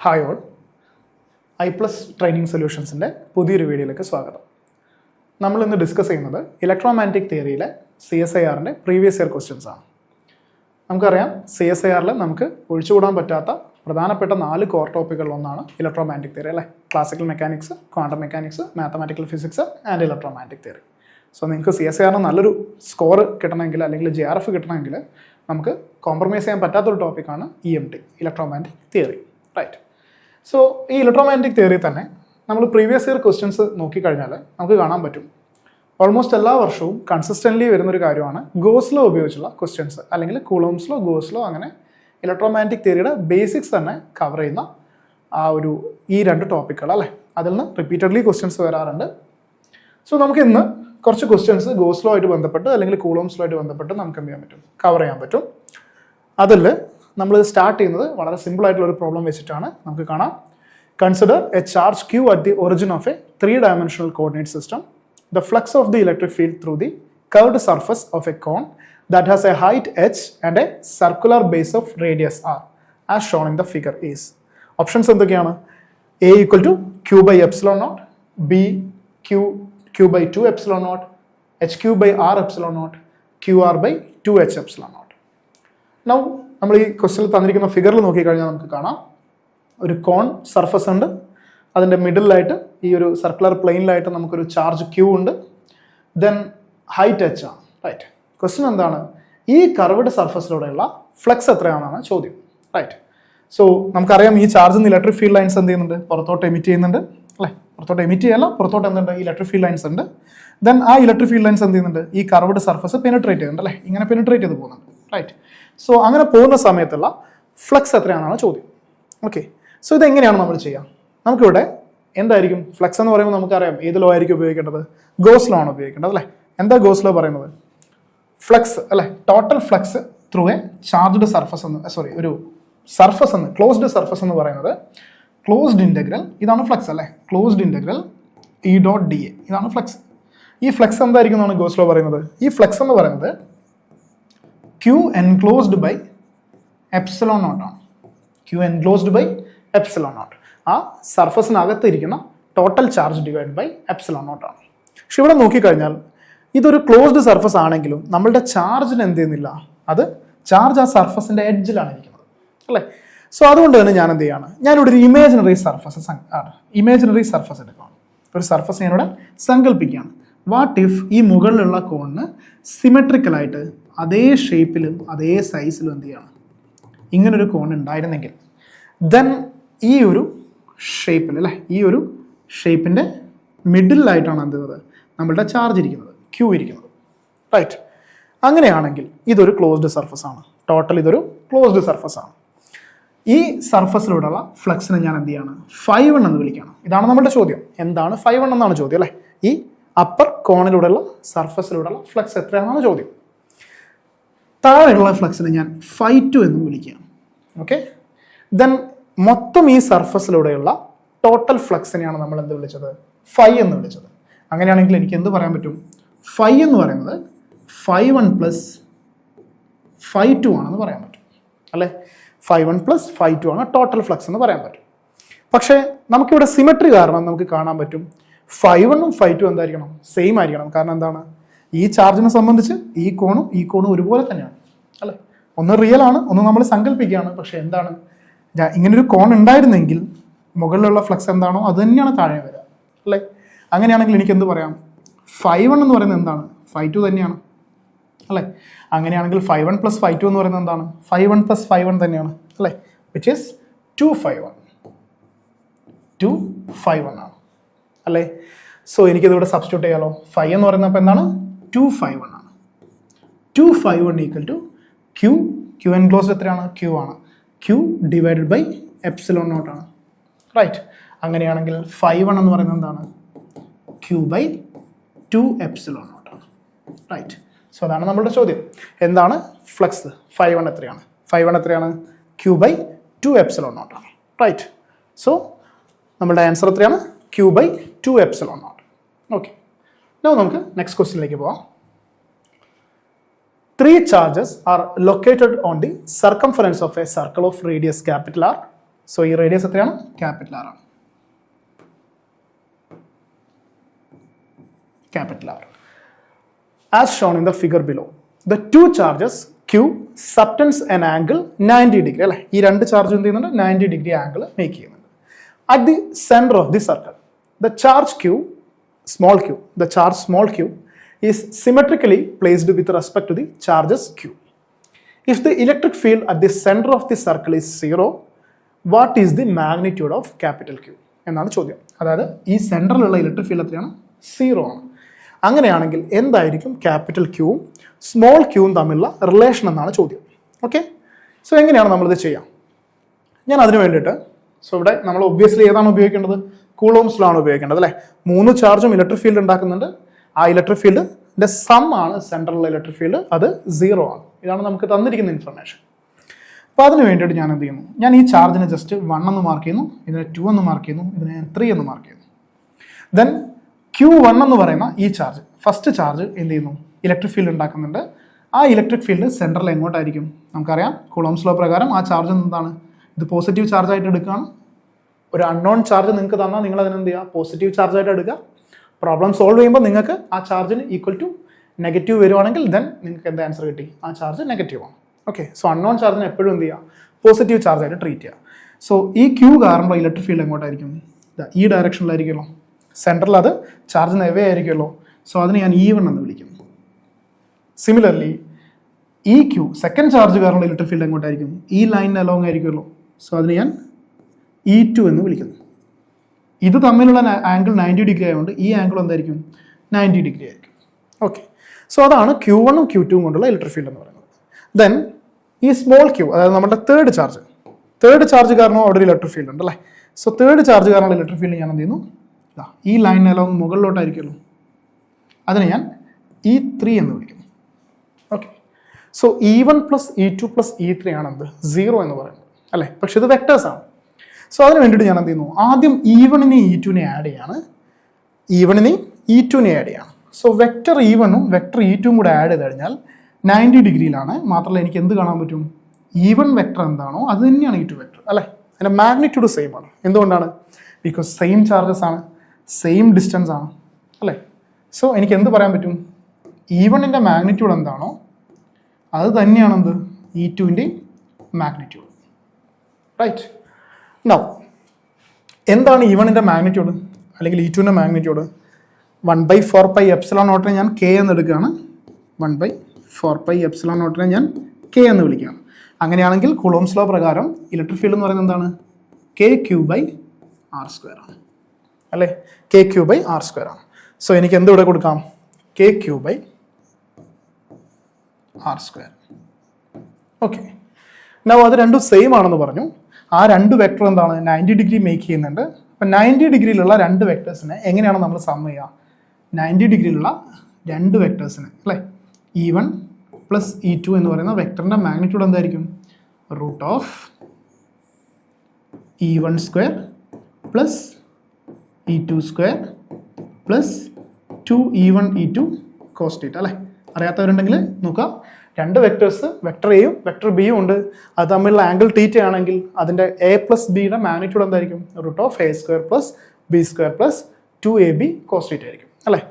Hi all, I+ training സൊല്യൂഷൻസിൻ്റെ പുതിയൊരു വീഡിയോയിലേക്ക് സ്വാഗതം. നമ്മളിന്ന് ഡിസ്കസ് ചെയ്യുന്നത് ഇലക്ട്രോമാഗ്നറ്റിക് തിയറിയിലെ CSIRൻ്റെ പ്രീവിയസ് ഇയർ ക്വസ്റ്റ്യൻസ് ആണ്. നമുക്കറിയാം CSIRൽ നമുക്ക് ഒഴിച്ചുകൂടാൻ പറ്റാത്ത പ്രധാനപ്പെട്ട 4 കോർ ടോപ്പിക്കുകളിലൊന്നാണ് ഇലക്ട്രോമാഗ്നറ്റിക് തിയറി അല്ലേ. Classical mechanics, quantum mechanics, mathematical physics and electromagnetic theory. So നിങ്ങൾക്ക് CSIRന് നല്ലൊരു സ്കോർ കിട്ടണമെങ്കിൽ അല്ലെങ്കിൽ JRF കിട്ടണമെങ്കിൽ നമുക്ക് കോംപ്രമൈസ് ചെയ്യാൻ പറ്റാത്തൊരു ടോപ്പിക്കാണ് EMT, electromagnetic theory, right. So ഈ ഇലക്ട്രോമാഗ്നറ്റിക് തിയറി തന്നെ നമ്മൾ പ്രീവിയസ് ഇയർ ക്വസ്റ്റ്യൻസ് നോക്കിക്കഴിഞ്ഞാൽ നമുക്ക് കാണാൻ പറ്റും ഓൾമോസ്റ്റ് എല്ലാ വർഷവും കൺസിസ്റ്റൻ്റ്ലി വരുന്നൊരു കാര്യമാണ് ഗോസ് ലോ ഉപയോഗിച്ചുള്ള ക്വസ്റ്റ്യൻസ്, അല്ലെങ്കിൽ കൂളോംസ് ലോ, ഗോസ് ലോ, അങ്ങനെ ഇലക്ട്രോമാഗ്നറ്റിക് തിയറിയുടെ ബേസിക്സ് തന്നെ കവർ ചെയ്യുന്ന ഈ 2 ടോപ്പിക്കുകൾ അല്ലേ. അതിൽ നിന്ന് റിപ്പീറ്റഡ്ലി ക്വസ്റ്റ്യൻസ് വരാറുണ്ട്. സോ നമുക്ക് ഇന്ന് കുറച്ച് ക്വസ്റ്റ്യൻസ് ഗോസ് ലോ ആയിട്ട് ബന്ധപ്പെട്ട് അല്ലെങ്കിൽ കൂളോംസ് ലോ ആയിട്ട് ബന്ധപ്പെട്ട് നമുക്ക് എന്ത് ചെയ്യാൻ പറ്റും, കവർ ചെയ്യാൻ പറ്റും. അതിൽ നമ്മൾ സ്റ്റാർട്ട് ചെയ്യുന്നത് വളരെ സിമ്പിൾ ആയിട്ടുള്ള ഒരു പ്രോബ്ലം വെച്ചിട്ടാണ്. നമുക്ക് കാണാം. Consider A charge Q at the origin of a 3-dimensional coordinate system. The flux of the electric field through the curved surface of a cone that has a height h and a circular base of radius r as shown in the figure is. Options എന്തൊക്കെയാണ്? A equal to Q by epsilon naught, B Q by 2 epsilon naught, HQ by R epsilon naught, QR by 2H epsilon naught. Now നമ്മൾ ഈ ക്വസ്റ്റ്യനിൽ തന്നിരിക്കുന്ന ഫിഗറിൽ നോക്കിക്കഴിഞ്ഞാൽ നമുക്ക് കാണാം ഒരു കോൺ സർഫസ് ഉണ്ട്. അതിൻ്റെ മിഡിലായിട്ട് ഈ ഒരു സർക്കുലർ പ്ലെയിനിലായിട്ട് നമുക്കൊരു ചാർജ് Q ഉണ്ട്. ദെൻ ഹൈറ്റ് h ആണ്, റൈറ്റ്. ക്വസ്റ്റ്യൻ എന്താണ്? ഈ കർവ്ഡ് സർഫസിലൂടെയുള്ള ഫ്ലക്സ് എത്രയാണെന്നാണ് ചോദ്യം, റൈറ്റ്. സോ നമുക്കറിയാം ഈ ചാർജിൽ നിന്ന് ഇലക്ട്രിക് ഫീൽഡ് ലൈൻസ് എന്ത് ചെയ്യുന്നുണ്ട്, പുറത്തോട്ട് എമിറ്റ് ചെയ്യുന്നുണ്ട് അല്ലേ. പുറത്തോട്ട് എമിറ്റ് ചെയ്യല്ല, പുറത്തോട്ട് എന്തുണ്ട്, ഇലക്ട്രിക് ഫീൽഡ് ലൈൻസ് ഉണ്ട്. ദെൻ ആ ഇലക്ട്രിക് ഫീൽഡ് ലൈൻസ് എന്ത് ചെയ്യുന്നുണ്ട്, ഈ കർവ്ഡ് സർഫസ് പെനിട്രേറ്റ് ചെയ്യുന്നുണ്ട് അല്ലേ, ഇങ്ങനെ പെനിട്രേറ്റ് ചെയ്ത് പോകുന്നുണ്ട്, റൈറ്റ്. സോ അങ്ങനെ പോകുന്ന സമയത്തുള്ള ഫ്ലക്സ് എത്രയാണെന്നാണ് ചോദ്യം. ഓക്കെ, സോ ഇതെങ്ങനെയാണ് നമ്മൾ ചെയ്യുക? നമുക്കിവിടെ എന്തായിരിക്കും ഫ്ലക്സ് എന്ന് പറയുമ്പോൾ നമുക്കറിയാം ഏത് ലോ ആയിരിക്കും ഉപയോഗിക്കേണ്ടത്, ഗോസ് ലോ ആണ് ഉപയോഗിക്കേണ്ടത് അല്ലേ. എന്താ ഗോസ് ലോ പറയുന്നത്? ഫ്ലക്സ് അല്ലേ, total flux through A charged surface എന്ന്, ഒരു സർഫസ് എന്ന്, ക്ലോസ്ഡ് സർഫസ് എന്ന് പറയുന്നത് ക്ലോസ്ഡ് ഇൻ്റഗ്രൽ, ഇതാണ് ഫ്ലക്സ് അല്ലേ, ക്ലോസ്ഡ് ഇൻ്റഗ്രൽ E.dA, ഇതാണ് ഫ്ലക്സ്. ഈ ഫ്ലക്സ് എന്തായിരിക്കും എന്നാണ് ഗോസ് ലോ പറയുന്നത്? ഈ ഫ്ലക്സ് എന്ന് പറയുന്നത് Q enclosed by epsilon naught ആണ്. Q enclosed by epsilon naught, ആ സർഫസിനകത്ത് ഇരിക്കുന്ന total charge divide by epsilon naught ആണ്. പക്ഷെ ഇവിടെ നോക്കിക്കഴിഞ്ഞാൽ ഇതൊരു ക്ലോസ്ഡ് സർഫസ് ആണെങ്കിലും നമ്മളുടെ ചാർജിന് എന്ത് ചെയ്യുന്നില്ല, അത് ചാർജ് ആ സർഫസിൻ്റെ എഡ്ജിലാണ് ഇരിക്കുന്നത് അല്ലേ. സോ അതുകൊണ്ട് തന്നെ ഞാൻ എന്ത് ചെയ്യാണ്, ഞാനിവിടെ ഒരു ഇമേജിനറി സർഫസ് എടുക്കുകയാണ്. ഒരു സർഫസ് ഞാനിവിടെ സങ്കല്പിക്കുകയാണ്. വാട്ട് ഇഫ് ഈ മുകളിലുള്ള കോണിന് സിമെട്രിക്കലായിട്ട് അതേ ഷേപ്പിലും അതേ സൈസിലും എന്ത് ചെയ്യണം, ഇങ്ങനൊരു കോൺ ഉണ്ടായിരുന്നെങ്കിൽ ദെൻ ഈ ഒരു ഷേപ്പിൽ അല്ലേ, ഈ ഒരു ഷേപ്പിൻ്റെ മിഡിലായിട്ടാണ് എന്ത് ചെയ്യുന്നത്, നമ്മളുടെ ചാർജ് ഇരിക്കുന്നത്, Q ഇരിക്കുന്നത്, റൈറ്റ്. അങ്ങനെയാണെങ്കിൽ ഇതൊരു ക്ലോസ്ഡ് സർഫസ് ആണ്, ടോട്ടൽ ഇതൊരു ക്ലോസ്ഡ് സർഫസ് ആണ്. ഈ സർഫസിലൂടെയുള്ള ഫ്ലക്സിനെ ഞാൻ എന്ത് ചെയ്യാണ്, φ1 എന്ന് വിളിക്കണം. ഇതാണ് നമ്മുടെ ചോദ്യം. എന്താണ് φ1 എന്നാണ് ചോദ്യം അല്ലേ. ഈ അപ്പർ കോണിലൂടെയുള്ള സർഫസിലൂടെയുള്ള ഫ്ലക്സ് എത്രയാണെന്നാണ് ചോദ്യം. താഴെയുള്ള ഫ്ലക്സിനെ ഞാൻ φ2 എന്നും വിളിക്കുകയാണ്. ഓക്കെ, ദെൻ മൊത്തം ഈ സർഫസിലൂടെയുള്ള ടോട്ടൽ ഫ്ലക്സിനെയാണ് നമ്മൾ എന്ത് വിളിച്ചത്, φ എന്ന് വിളിച്ചത്. അങ്ങനെയാണെങ്കിൽ എനിക്ക് എന്ത് പറയാൻ പറ്റും, φ എന്ന് പറയുന്നത് φ1 പ്ലസ് φ2 ആണെന്ന് പറയാൻ പറ്റും അല്ലേ. φ1 പ്ലസ് φ2 ആണ് ടോട്ടൽ ഫ്ലക്സ് എന്ന് പറയാൻ പറ്റും. പക്ഷേ നമുക്കിവിടെ സിമെട്രി കാരണം നമുക്ക് കാണാൻ പറ്റും φ1 ഉം φ2 എന്തായിരിക്കണം, സെയിം ആയിരിക്കണം. കാരണം എന്താണ്, ഈ ചാർജിനെ സംബന്ധിച്ച് ഈ കോണും ഒരുപോലെ തന്നെയാണ് അല്ലേ. ഒന്ന് റിയൽ ആണ്, ഒന്ന് നമ്മൾ സങ്കല്പിക്കുകയാണ്. പക്ഷെ എന്താണ്, ഇങ്ങനൊരു കോൺ ഉണ്ടായിരുന്നെങ്കിൽ മുകളിലുള്ള ഫ്ലക്സ് എന്താണോ അത് തന്നെയാണ് താഴെ വരിക അല്ലേ. അങ്ങനെയാണെങ്കിൽ എനിക്ക് എന്ത് പറയാം, φ1 എന്ന് പറയുന്നത് എന്താണ്, φ2 തന്നെയാണ് അല്ലേ. അങ്ങനെയാണെങ്കിൽ φ1 പ്ലസ് φ2 എന്ന് പറയുന്നത് എന്താണ്, φ1 പ്ലസ് φ1 തന്നെയാണ് അല്ലേ, വിച്ച് ഈസ് 2φ1 ആണ് അല്ലേ. സോ എനിക്കിതിവിടെ സബ്സ്റ്റിറ്റ്യൂട്ട് ചെയ്യാലോ. φ എന്ന് പറയുന്നത് അപ്പോൾ എന്താണ്, 2φ1 ആണ്. 2φ1 ഈക്വൽ ടു Q എൻക്ലോസ്ഡ് എത്രയാണ്, Q ആണ്. Q divided by epsilon naught ആണ്, റൈറ്റ്. അങ്ങനെയാണെങ്കിൽ φ1 എന്ന് പറയുന്നത് എന്താണ്, Q ബൈ 2 epsilon naught ആണ്, റൈറ്റ്. സോ അതാണ് നമ്മളുടെ ചോദ്യം. എന്താണ് ഫ്ലക്സ്, φ1 എത്രയാണ്, Q ബൈ 2 epsilon naught ആണ്, റൈറ്റ്. സോ നമ്മളുടെ ആൻസർ എത്രയാണ്, Q by 2 epsilon naught. Okay, നമുക്ക് നെക്സ്റ്റ് ക്വസ്റ്റ്യനിലേക്ക് പോവാം. 3 charges are located on the circumference of a circle of radius capital R so ഈ റേഡിയസ് എത്രയാണ്? ക്യാപിറ്റൽ ആർ ആണ്. Capital R. As shown in the figure below, the two charges Q subtends an angle 90 degree. അല്ലേ, ഈ രണ്ട് charge എന്ത് ചെയ്യുന്നുണ്ട്? 90 degree angle make ചെയ്യുന്നുണ്ട്. At the center of the circle, the charge Q, the charge small q is symmetrically placed with respect to the charges Q. If the electric field at the center of the circle is 0, what is the magnitude of capital Q? എന്നാണ് ചോദ്യം. അതായത് ഈ സെൻറ്ററിലുള്ള electric field എത്രയാണ്? 0 ആണ്. അങ്ങനെയാണെങ്കിൽ എന്തായിരിക്കും capital ക്യൂവും small ക്യൂവും തമ്മിലുള്ള relation എന്നാണ് ചോദ്യം. ഓക്കെ, സോ എങ്ങനെയാണ് നമ്മളിത് ചെയ്യാം? ഞാൻ അതിന് വേണ്ടിയിട്ട് ഇവിടെ നമ്മൾ ഒബ്വിയസ്ലി ഏതാണ് ഉപയോഗിക്കേണ്ടത്? കൂളോംസ് ലോ ആണ് ഉപയോഗിക്കേണ്ടത് അല്ലേ. 3 ചാർജും ഇലക്ട്രിക് ഫീൽഡ് ഉണ്ടാക്കുന്നുണ്ട്. ആ ഇലക്ട്രിക് ഫീൽഡിന്റെ സം ആണ് സെൻട്രലുള്ള ഇലക്ട്രിക് ഫീൽഡ്, അത് 0 ആണ്. ഇതാണ് നമുക്ക് തന്നിരിക്കുന്ന ഇൻഫർമേഷൻ. അപ്പോൾ അതിന് വേണ്ടിയിട്ട് ഞാൻ എന്ത് ചെയ്യുന്നു? ഞാൻ ഈ ചാർജിനെ ജസ്റ്റ് 1 എന്ന് മാർക്ക് ചെയ്യുന്നു, ഇതിനെ 2 എന്ന് മാർക്ക് ചെയ്യുന്നു, ഇതിനെ 3 എന്ന് മാർക്ക് ചെയ്യുന്നു. ദെൻ Q1 എന്ന് പറയുന്ന ഈ ചാർജ്, ഫസ്റ്റ് ചാർജ് എന്ത് ചെയ്യുന്നു? ഇലക്ട്രിക് ഫീൽഡ് ഉണ്ടാക്കുന്നുണ്ട്. ആ ഇലക്ട്രിക് ഫീൽഡ് സെൻട്രൽ എങ്ങോട്ടായിരിക്കും? നമുക്കറിയാം കൂളോംസ് ലോ പ്രകാരം ആ ചാർജ് എന്താണ്? ഇത് പോസിറ്റീവ് ചാർജ് ആയിട്ട് എടുക്കുകയാണ്. ഒരു അൺനോൺ ചാർജ് നിങ്ങൾക്ക് തന്നാൽ നിങ്ങൾ അതിനെന്ത് ചെയ്യുക? പോസിറ്റീവ് ചാർജ് ആയിട്ട് എടുക്കുക. പ്രോബ്ലം സോൾവ് ചെയ്യുമ്പോൾ നിങ്ങൾക്ക് ആ ചാർജിന് ഈക്വൽ ടു നെഗറ്റീവ് വരുവാണെങ്കിൽ ദെൻ നിങ്ങൾക്ക് എന്താ ആൻസർ കിട്ടി? ആ ചാർജ് നെഗറ്റീവ് ആണ്. ഓക്കെ, സോ അൺനോൺ ചാർജിന് എപ്പോഴും എന്ത് ചെയ്യുക? പോസിറ്റീവ് ചാർജ് ആയിട്ട് ട്രീറ്റ് ചെയ്യുക. സോ ഈ ക്യൂ കാരണം ഇലക്ട്രിക് ഫീൽഡ് എങ്ങോട്ടായിരിക്കും? ഈ ഡയറക്ഷനിലായിരിക്കുമല്ലോ. സെൻട്രൽ അത് ചാർജിന് എവേ ആയിരിക്കുമല്ലോ. സോ അതിന് ഞാൻ E1 എന്ന് വിളിക്കുന്നു. സിമിലർലി ഈ ക്യൂ സെക്കൻഡ് ചാർജ് കാരണം ഇലക്ട്രിക് ഫീൽഡ് എങ്ങോട്ടായിരിക്കും? ഈ ലൈനിന് അലോങ് ആയിരിക്കുമല്ലോ. സോ അതിന് ഞാൻ E2 എന്ന് വിളിക്കുന്നു. ഇത് തമ്മിലുള്ള ആംഗിൾ 90 ഡിഗ്രി ആയതുകൊണ്ട് ഈ ആംഗിൾ എന്തായിരിക്കും? 90 ഡിഗ്രി ആയിരിക്കും. ഓക്കെ, സോ അതാണ് Q1ഉം Q2ഉം കൊണ്ടുള്ള ഇലക്ട്രിക് ഫീൽഡ് എന്ന് പറയുന്നത്. ദെൻ ഈ സ്മോൾ ക്യൂ, അതായത് നമ്മുടെ തേർഡ് ചാർജ് കാരണം അവിടെ ഒരു ഇലക്ട്രിക് ഫീൽഡ് ഉണ്ട് അല്ലേ. സോ തേർഡ് ചാർജ് കാരണമുള്ള ഇലക്ട്രിക് ഫീൽഡ് ഞാൻ എന്ത് ചെയ്യുന്നു? ഈ ലൈൻ അലോങ് മുകളിലോട്ടായിരിക്കുമല്ലോ. അതിനെ ഞാൻ E3 എന്ന് വിളിക്കുന്നു. Okay, so E1 plus E2 plus E3 ആണ് എന്ത്? 0 എന്ന് പറയുന്നത് അല്ലേ. പക്ഷെ ഇത് വെക്ടേഴ്സ് ആണ്. സോ അതിന് വേണ്ടിയിട്ട് ഞാൻ എന്ത് ചെയ്യുന്നു? ആദ്യം E1നെയും E2നെ ആഡ് ചെയ്യാണ്. സോ വെക്ടർ E1ഉം വെക്ടർ E2ഉം കൂടെ ആഡ് ചെയ്ത് കഴിഞ്ഞാൽ 90 ഡിഗ്രിയിലാണ്. മാത്രമല്ല എനിക്ക് എന്ത് കാണാൻ പറ്റും? E1 വെക്ടർ എന്താണോ അത് തന്നെയാണ് E2 വെക്ടർ അല്ലേ. അതിൻ്റെ മാഗ്നിറ്റ്യൂഡ് സെയിം ആണ്. എന്തുകൊണ്ടാണ്? ബിക്കോസ് സെയിം ചാർജസ് ആണ്, സെയിം ഡിസ്റ്റൻസ് ആണ് അല്ലേ. സോ എനിക്ക് എന്ത് പറയാൻ പറ്റും? E1ൻ്റെ മാഗ്നിറ്റ്യൂഡ് എന്താണോ അത് തന്നെയാണ് എന്ത്? E2ൻ്റെ മാഗ്നിറ്റ്യൂഡ്. റൈറ്റ്. നൗ എന്താണ് E1ൻ്റെ മാഗ്നിറ്റ്യൂഡ് അല്ലെങ്കിൽ E2ൻ്റെ മാഗ്നിറ്റ്യൂഡ്? 1/4πε0 ഞാൻ K എന്ന് എടുക്കുകയാണ്. 1/4πε0 ഞാൻ K എന്ന് വിളിക്കുകയാണ്. അങ്ങനെയാണെങ്കിൽ കൂളോംസ് ലോ പ്രകാരം ഇലക്ട്രിക് ഫീൽഡ് എന്ന് പറയുന്നത് എന്താണ്? KQ/R² ആണ് അല്ലേ. KQ/R² ആണ്. സോ എനിക്ക് എന്ത് ഇവിടെ കൊടുക്കാം? KQ/R². ഓക്കെ, നൗ അത് രണ്ടും സെയിം ആണെന്ന് പറഞ്ഞു. ആ രണ്ട് വെക്ടർ എന്താണ്? 90 ഡിഗ്രി മേക്ക് ചെയ്യുന്നുണ്ട്. അപ്പം 90 ഡിഗ്രിയിലുള്ള രണ്ട് വെക്ടേഴ്സിനെ എങ്ങനെയാണ് നമ്മൾ സം ചെയ്യുക? 90 ഡിഗ്രിയിലുള്ള രണ്ട് വെക്ടേഴ്സിനെ അല്ലേ, E1 പ്ലസ് E2 എന്ന് പറയുന്ന വെക്ടറിൻ്റെ മാഗ്നിറ്റ്യൂഡ് എന്തായിരിക്കും? √E1² plus E2² plus 2E1 E2 cos θ അല്ലേ. അറിയാത്തവരുണ്ടെങ്കിൽ നോക്കുക. രണ്ട് വെക്ടേഴ്സ്, വെക്ടർ എയും വെക്ടർ ബിയും ഉണ്ട്. അത് തമ്മിലുള്ള ആംഗിൾ തീറ്റ ആണെങ്കിൽ അതിൻ്റെ A പ്ലസ് ബിയുടെ മാഗ്നിറ്റ്യൂഡ് എന്തായിരിക്കും? √A² plus B² plus 2AB cos θ ആയിരിക്കും അല്ലേ.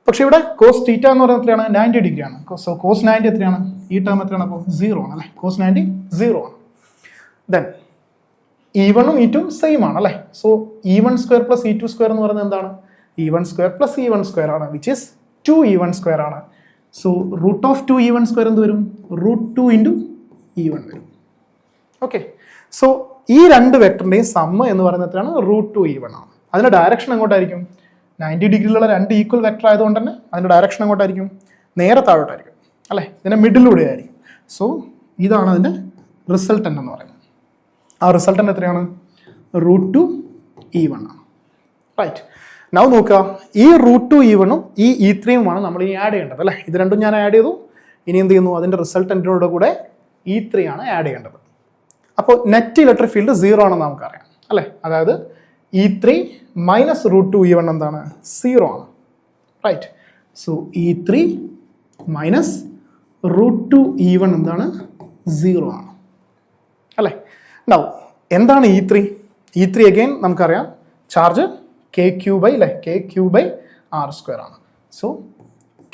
പക്ഷെ ഇവിടെ cos θ എന്ന് പറയുന്നത് എത്രയാണ്? 90 ഡിഗ്രി ആണ്. സോ cos 90 എത്രയാണ്? ഈ ടേം എത്രയാണ്? അപ്പോൾ 0 ആണ് അല്ലേ. cos 90 0 ആണ്. ദെൻ E1ഉം E2ഉം സെയിം ആണ് അല്ലേ. സോ E1² പ്ലസ് E2² എന്ന് പറയുന്നത് എന്താണ്? E1² പ്ലസ് E1² ആണ്, വിച്ച് ഈസ് 2E1² ആണ്. സോ √2E1² എന്ത് വരും? √2 × E1 വരും. ഓക്കെ, സോ ഈ രണ്ട് വെക്ടറിൻ്റെയും സമ്മ് എന്ന് പറയുന്നത് എത്രയാണ്? √2E1 ആണ്. അതിൻ്റെ ഡയറക്ഷൻ എങ്ങോട്ടായിരിക്കും? 90 ഡിഗ്രിയിലുള്ള രണ്ട് ഈക്വൽ വെക്ടർ ആയതുകൊണ്ട് തന്നെ അതിൻ്റെ ഡയറക്ഷൻ എങ്ങോട്ടായിരിക്കും? നേരെ താഴോട്ടായിരിക്കും അല്ലേ. ഇതിൻ്റെ മിഡിലൂടെ ആയിരിക്കും. സോ ഇതാണ് അതിൻ്റെ റിസൾട്ടൻ്റ് എന്ന് പറയുന്നത്. ആ റിസൾട്ടൻ്റ് എത്രയാണ്? √2E1 ആണ്. റൈറ്റ്. നൗ നോക്കുക, ഈ √2E1ഉം ഈ E3ഉമാണ് നമ്മൾ ഈ ആഡ് ചെയ്യേണ്ടത് അല്ലേ. ഇത് രണ്ടും ഞാൻ ആഡ് ചെയ്തു. ഇനി എന്ത് ചെയ്യുന്നു? അതിൻ്റെ റിസൾട്ടൻറ്റിനോട് കൂടെ E3 ആണ് ആഡ് ചെയ്യേണ്ടത്. അപ്പോൾ നെറ്റ് ഇലക്ട്രിക് ഫീൽഡ് 0 ആണെന്ന് നമുക്കറിയാം അല്ലേ. അതായത് E3 മൈനസ് √2E1 എന്താണ്? 0 ആണ്. Right. So E3 minus √2E1 എന്താണ്? 0 ആണ് അല്ലേ. നൗ എന്താണ് E3 അഗെയിൻ നമുക്കറിയാം ചാർജ് KQ/R² ആണ്. സോ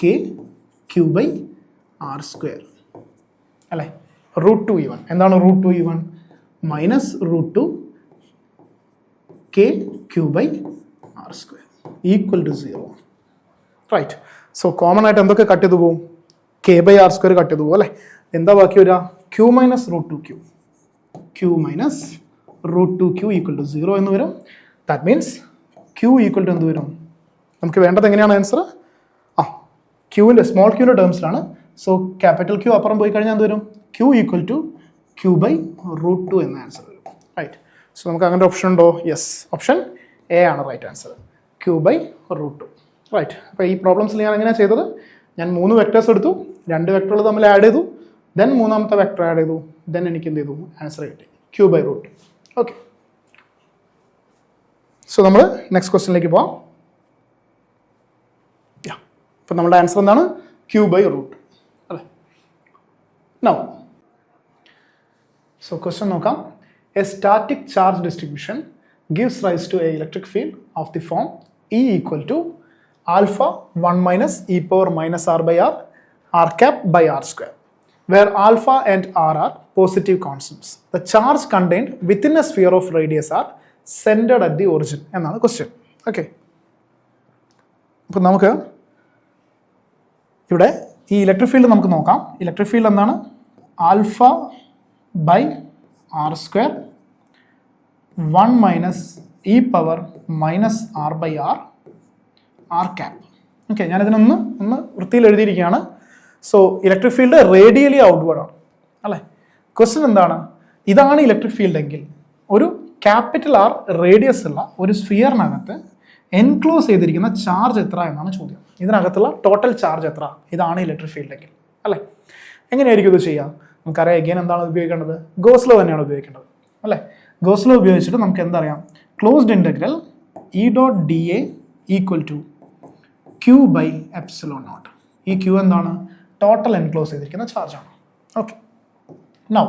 KQ/R² അല്ലേ. √2E1 എന്താണ് √2E1? -√2 KQ/R² = 0. Right. So common ആയിട്ട് എന്തൊക്കെ കട്ട് ചെയ്ത് പോകും? K/R² കട്ട് ചെയ്ത് പോകും അല്ലേ. എന്താ ബാക്കി വരിക? Q - √2Q = 0 എന്ന് വരും. ദാറ്റ് മീൻസ് Q = എന്ത് വരും? നമുക്ക് വേണ്ടത് എങ്ങനെയാണ് ആൻസർ? ക്യൂവിൻ്റെ സ്മോൾ ക്യൂവിൻ്റെ ടേംസിലാണ്. സോ ക്യാപിറ്റൽ Q അപ്പുറം പോയി കഴിഞ്ഞാൽ എന്ത് വരും? Q = Q/√2 എന്ന ആൻസർ വരും. റൈറ്റ്. സോ നമുക്ക് അങ്ങനെ ഓപ്ഷൻ ഉണ്ടോ? യെസ്, ഓപ്ഷൻ എ ആണ് റൈറ്റ് ആൻസർ, Q/√2. റൈറ്റ്. അപ്പോൾ ഈ പ്രോബ്ലംസിൽ ഞാൻ എങ്ങനെയാണ് ചെയ്തത്? ഞാൻ 3 വെക്ടേഴ്സ് എടുത്തു, 2 വെക്ടറുകൾ തമ്മിൽ ആഡ് ചെയ്തു, ദെൻ മൂന്നാമത്തെ വെക്ടർ ആഡ് ചെയ്തു, ദെൻ എനിക്ക് എന്ത് ചെയ്തു? ആൻസർ കിട്ടി, Q/√2. ഓക്കെ. സോ നമ്മൾ നെക്സ്റ്റ് ക്വസ്റ്റ്യനിലേക്ക് പോവാം. അപ്പോൾ നമ്മുടെ ആൻസർ എന്താണ്? Q/√2 അല്ലേ. നൗ സോ ക്വസ്റ്റ്യൻ നോക്കാം. A static charge distribution gives rise to a electric field of the form E = alpha 1 - e⁻⁻r/r r⁻r², where alpha and r are positive constants. The charge contained within a sphere of radius are centered at the origin എന്നാണ് question. Okay. അപ്പോൾ നമുക്ക് ഇവിടെ ഈ electric field നമുക്ക് നോക്കാം. Electric field എന്താണ്? α/r² 1 - e⁻⁻r/r r⁻. Okay, ഞാനിതിനൊന്ന് വൃത്തിയിൽ എഴുതിയിരിക്കുകയാണ്. So electric field radially outward ആണ് അല്ലേ. ക്വസ്റ്റ്യൻ എന്താണ്? ഇതാണ് ഇലക്ട്രിക് ഫീൽഡ് എങ്കിൽ ഒരു ക്യാപിറ്റൽ R റേഡിയസ് ഉള്ള ഒരു സ്ഫിയറിനകത്ത് എൻക്ലോസ് ചെയ്തിരിക്കുന്ന ചാർജ് എത്ര എന്നാണ് ചോദ്യം. ഇതിനകത്തുള്ള ടോട്ടൽ ചാർജ് എത്ര? ഇതാണ് ഇലക്ട്രിക് ഫീൽഡ് എങ്കിൽ അല്ലേ. എങ്ങനെയായിരിക്കും ഇത് ചെയ്യുക? നമുക്കറിയാം എഗെയിൻ എന്താണ് ഉപയോഗിക്കേണ്ടത്? ഗോസ് ലോ തന്നെയാണ് ഉപയോഗിക്കേണ്ടത് അല്ലേ. ഗോസ് ലോ ഉപയോഗിച്ചിട്ട് നമുക്ക് എന്തറിയാം? Closed integral E.dA = Q/ε0. ഈ Q എന്താണ്? ടോട്ടൽ എൻക്ലോസ് ചെയ്തിരിക്കുന്ന ചാർജാണ്. ഓക്കെ. നൗ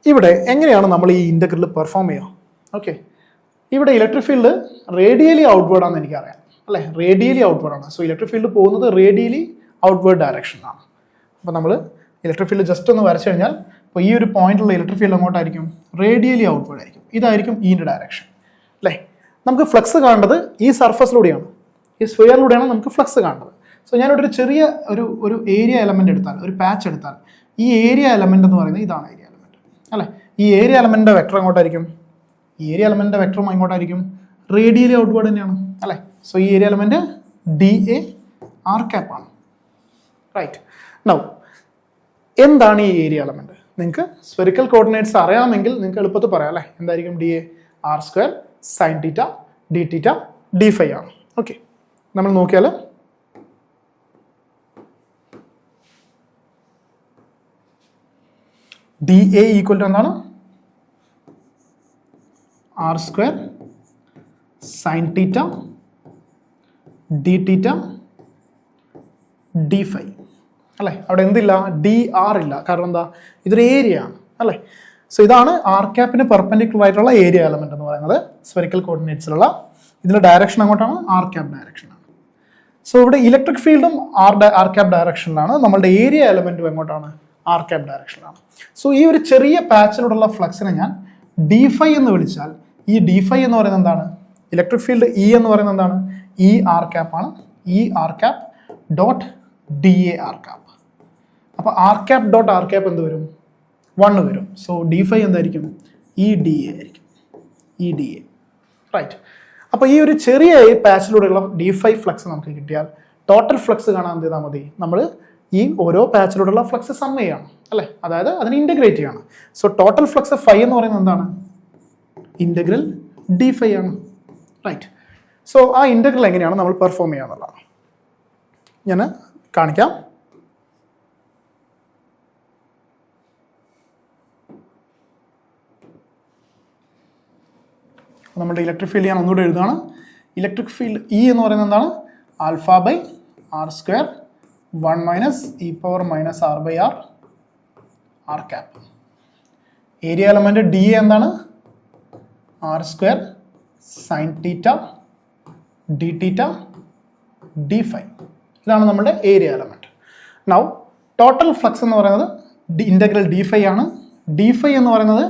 ഇവിടെ എങ്ങനെയാണ് നമ്മൾ ഈ ഇൻ്റഗ്രൽ പെർഫോം ചെയ്യുക? ഓക്കെ, ഇവിടെ ഇലക്ട്രിക് ഫീൽഡ് റേഡിയലി ഔട്ട്വേർഡ് ആണെന്ന് എനിക്കറിയാം അല്ലേ. റേഡിയലി ഔട്ട്വേർഡ് ആണ്. സോ ഇലക്ട്രിക് ഫീൽഡ് പോകുന്നത് റേഡിയലി ഔട്ട്വേർഡ് ഡയറക്ഷനിലാണ്. അപ്പോൾ നമ്മൾ ഇലക്ട്രിക് ഫീൽഡ് ജസ്റ്റ് ഒന്ന് വരച്ചു കഴിഞ്ഞാൽ ഇപ്പോൾ ഈ ഒരു പോയിന്റിലുള്ള ഇലക്ട്രിക് ഫീൽഡ് അങ്ങോട്ടായിരിക്കും? റേഡിയലി ഔട്ട്വേർഡ് ആയിരിക്കും. ഇതായിരിക്കും ഈൻ്റെ ഡയറക്ഷൻ അല്ലേ. നമുക്ക് ഫ്ലക്സ് കാണേണ്ടത് ഈ സർഫസിലൂടെയാണ്, ഈ സ്ഫിയറിലൂടെയാണ് നമുക്ക് ഫ്ലക്സ് കാണേണ്ടത്. സോ ഞാനിവിടെ ഒരു ചെറിയ ഒരു ഏരിയ എലമെൻ്റ് എടുത്താൽ, ഒരു പാച്ച് എടുത്താൽ, ഈ ഏരിയ എലമെൻ്റ് എന്ന് പറയുന്നത് ഇതാണ് ഏരിയ എലമെൻറ്റ് അല്ലേ. ഈ ഏരിയ എലമെൻ്റിൻ്റെ വെക്ടർ എങ്ങോട്ടായിരിക്കും? ഈ ഏരിയ എലമെൻ്റിൻ്റെ വെക്ടറും എങ്ങോട്ടായിരിക്കും? റേഡിയലി ഔട്ട്വേർഡ് തന്നെയാണ് അല്ലേ. സോ ഈ ഏരിയ എലമെൻറ്റ് DA r⁻ ആണ്. റൈറ്റ്. നൗ എന്താണ് ഈ ഏരിയ എലമെൻറ്റ്? നിങ്ങൾക്ക് സ്ഫെറിക്കൽ കോർഡിനേറ്റ്സ് അറിയാമെങ്കിൽ നിങ്ങൾക്ക് എളുപ്പത്തിൽ പറയാം അല്ലേ. എന്തായിരിക്കും? DA r² sin θ dθ dφ ആണ്. ഓക്കെ, നമ്മൾ നോക്കിയാൽ DA = എന്താണ്? r² sin θ dθ dφ അല്ലേ. അവിടെ എന്തില്ല? dr ഇല്ല. കാരണം എന്താ? ഇതൊരു ഏരിയ ആണ് അല്ലേ. സോ ഇതാണ് r⁻ പെർപെൻഡിക്കുലർ ആയിട്ടുള്ള ഏരിയ എലമെന്റ് എന്ന് പറയുന്നത് സ്ഫെറിക്കൽ കോർഡിനേറ്റ്സിലുള്ള. ഇതിന്റെ ഡയറക്ഷൻ അങ്ങോട്ടാണ്? r⁻ ഡയറക്ഷനാണ്. സോ ഇവിടെ ഇലക്ട്രിക് ഫീൽഡും r⁻ ഡയറക്ഷനിലാണ്, നമ്മളുടെ ഏരിയ എലമെന്റും എങ്ങോട്ടാണ്? r⁻ ഡയറക്ഷനിലാണ്. സോ ഈ ഒരു ചെറിയ പാച്ചിലൂടെയുള്ള ഫ്ലക്സിനെ ഞാൻ dφ എന്ന് വിളിച്ചാൽ ഈ dφ എന്ന് പറയുന്നത് എന്താണ്? ഇലക്ട്രിക് ഫീൽഡ് E എന്ന് പറയുന്നത് എന്താണ്? E r⁻ ആണ്. E r⁻ dot DA r⁻. അപ്പോൾ r⁻.r⁻ എന്ത് വരും? 1 വരും. സോ dφ എന്തായിരിക്കും? EDA ആയിരിക്കും. EDA. റൈറ്റ്. അപ്പോൾ ഈ ഒരു ചെറിയ പാച്ചിലൂടെയുള്ള dφ ഫ്ലക്സ് നമുക്ക് കിട്ടിയാൽ ടോട്ടൽ ഫ്ലക്സ് കാണാൻ എന്ത് ചെയ്താൽ മതി? നമ്മൾ ഈ ഓരോ പാച്ചിലൂടെയുള്ള ഫ്ലക്സ് സം ചെയ്യണം അല്ലേ. അതായത് അതിനെ ഇൻ്റഗ്രേറ്റ് ചെയ്യണം. സോ ടോട്ടൽ ഫ്ലക്സ് φ എന്ന് പറയുന്നത് എന്താണ്? ഇൻ്റഗ്രൽ dφ ആണ്. റൈറ്റ്. സോ ആ ഇൻ്റഗ്രൽ എങ്ങനെയാണ് നമ്മൾ പെർഫോം ചെയ്യുക എന്നുള്ളതാണ് ഞാൻ കാണിക്കാം. നമ്മുടെ ഇലക്ട്രിക് ഫീൽഡ് ഞാൻ ഒന്നുകൂടെ എഴുതുകയാണ്. ഇലക്ട്രിക് ഫീൽഡ് E എന്ന് പറയുന്നത് എന്താണ്? α/r² 1 - e⁻⁻r/r r⁻. Area element D എന്താണ്? R square sine theta D theta D phi. ഇതാണ് നമ്മുടെ area element. Now total flux എന്ന് പറയുന്നത് ഇന്റഗ്രൽ ഡി ഫൈ ആണ്. ഡി ഫൈ എന്ന് പറയുന്നത്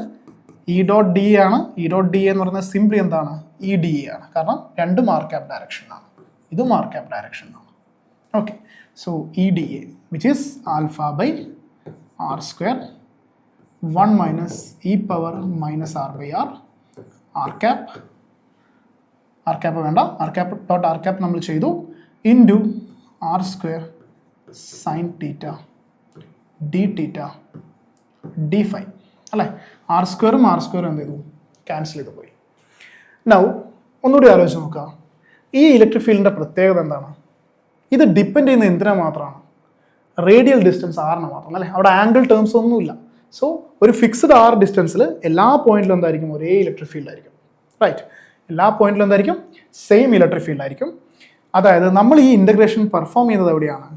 ഇ ഡോട്ട് ഡി ആണ്. ഇ ഡോട്ട് ഡി എന്ന് പറയുന്നത് സിംപ്ലി എന്താണ്? ഇ ഡി എ ആണ്. കാരണം രണ്ടും ആർ ക്യാപ് ഡയറക്ഷനാണ്, ഇതും ആർ ക്യാപ് ഡയറക്ഷനാണ്. Okay, so E D A which is alpha by R square 1 minus E power minus R by R, R cap വേണ്ട, R cap dot R cap നമ്മൾ ചെയ്തു, into R square sine theta D theta D phi അല്ലേ. R സ്ക്വയറും എന്ത് ചെയ്തു? Cancel ചെയ്ത് പോയി. Now ഒന്നുകൂടി ആലോചിച്ച് നോക്കുക, ഈ ഇലക്ട്രിക് ഫീൽഡിൻ്റെ പ്രത്യേകത എന്താണ്? ഇത് ഡിപ്പെൻഡ് ചെയ്യുന്ന എന്തിനാ മാത്രമാണ്? റേഡിയൽ ഡിസ്റ്റൻസ് ആറിന് മാത്രം അല്ലേ. അവിടെ ആംഗിൾ ടേംസ് ഒന്നുമില്ല. സോ ഒരു ഫിക്സ്ഡ് ആർ ഡിസ്റ്റൻസിൽ എല്ലാ പോയിന്റിലും എന്തായിരിക്കും? ഒരേ ഇലക്ട്രിക് ഫീൽഡ് ആയിരിക്കും. റൈറ്റ്, എല്ലാ പോയിന്റിലും എന്തായിരിക്കും? സെയിം ഇലക്ട്രിക് ഫീൽഡ് ആയിരിക്കും. അതായത് നമ്മൾ ഈ ഇൻ്റഗ്രേഷൻ പെർഫോം ചെയ്യുന്നത് എവിടെയാണ്?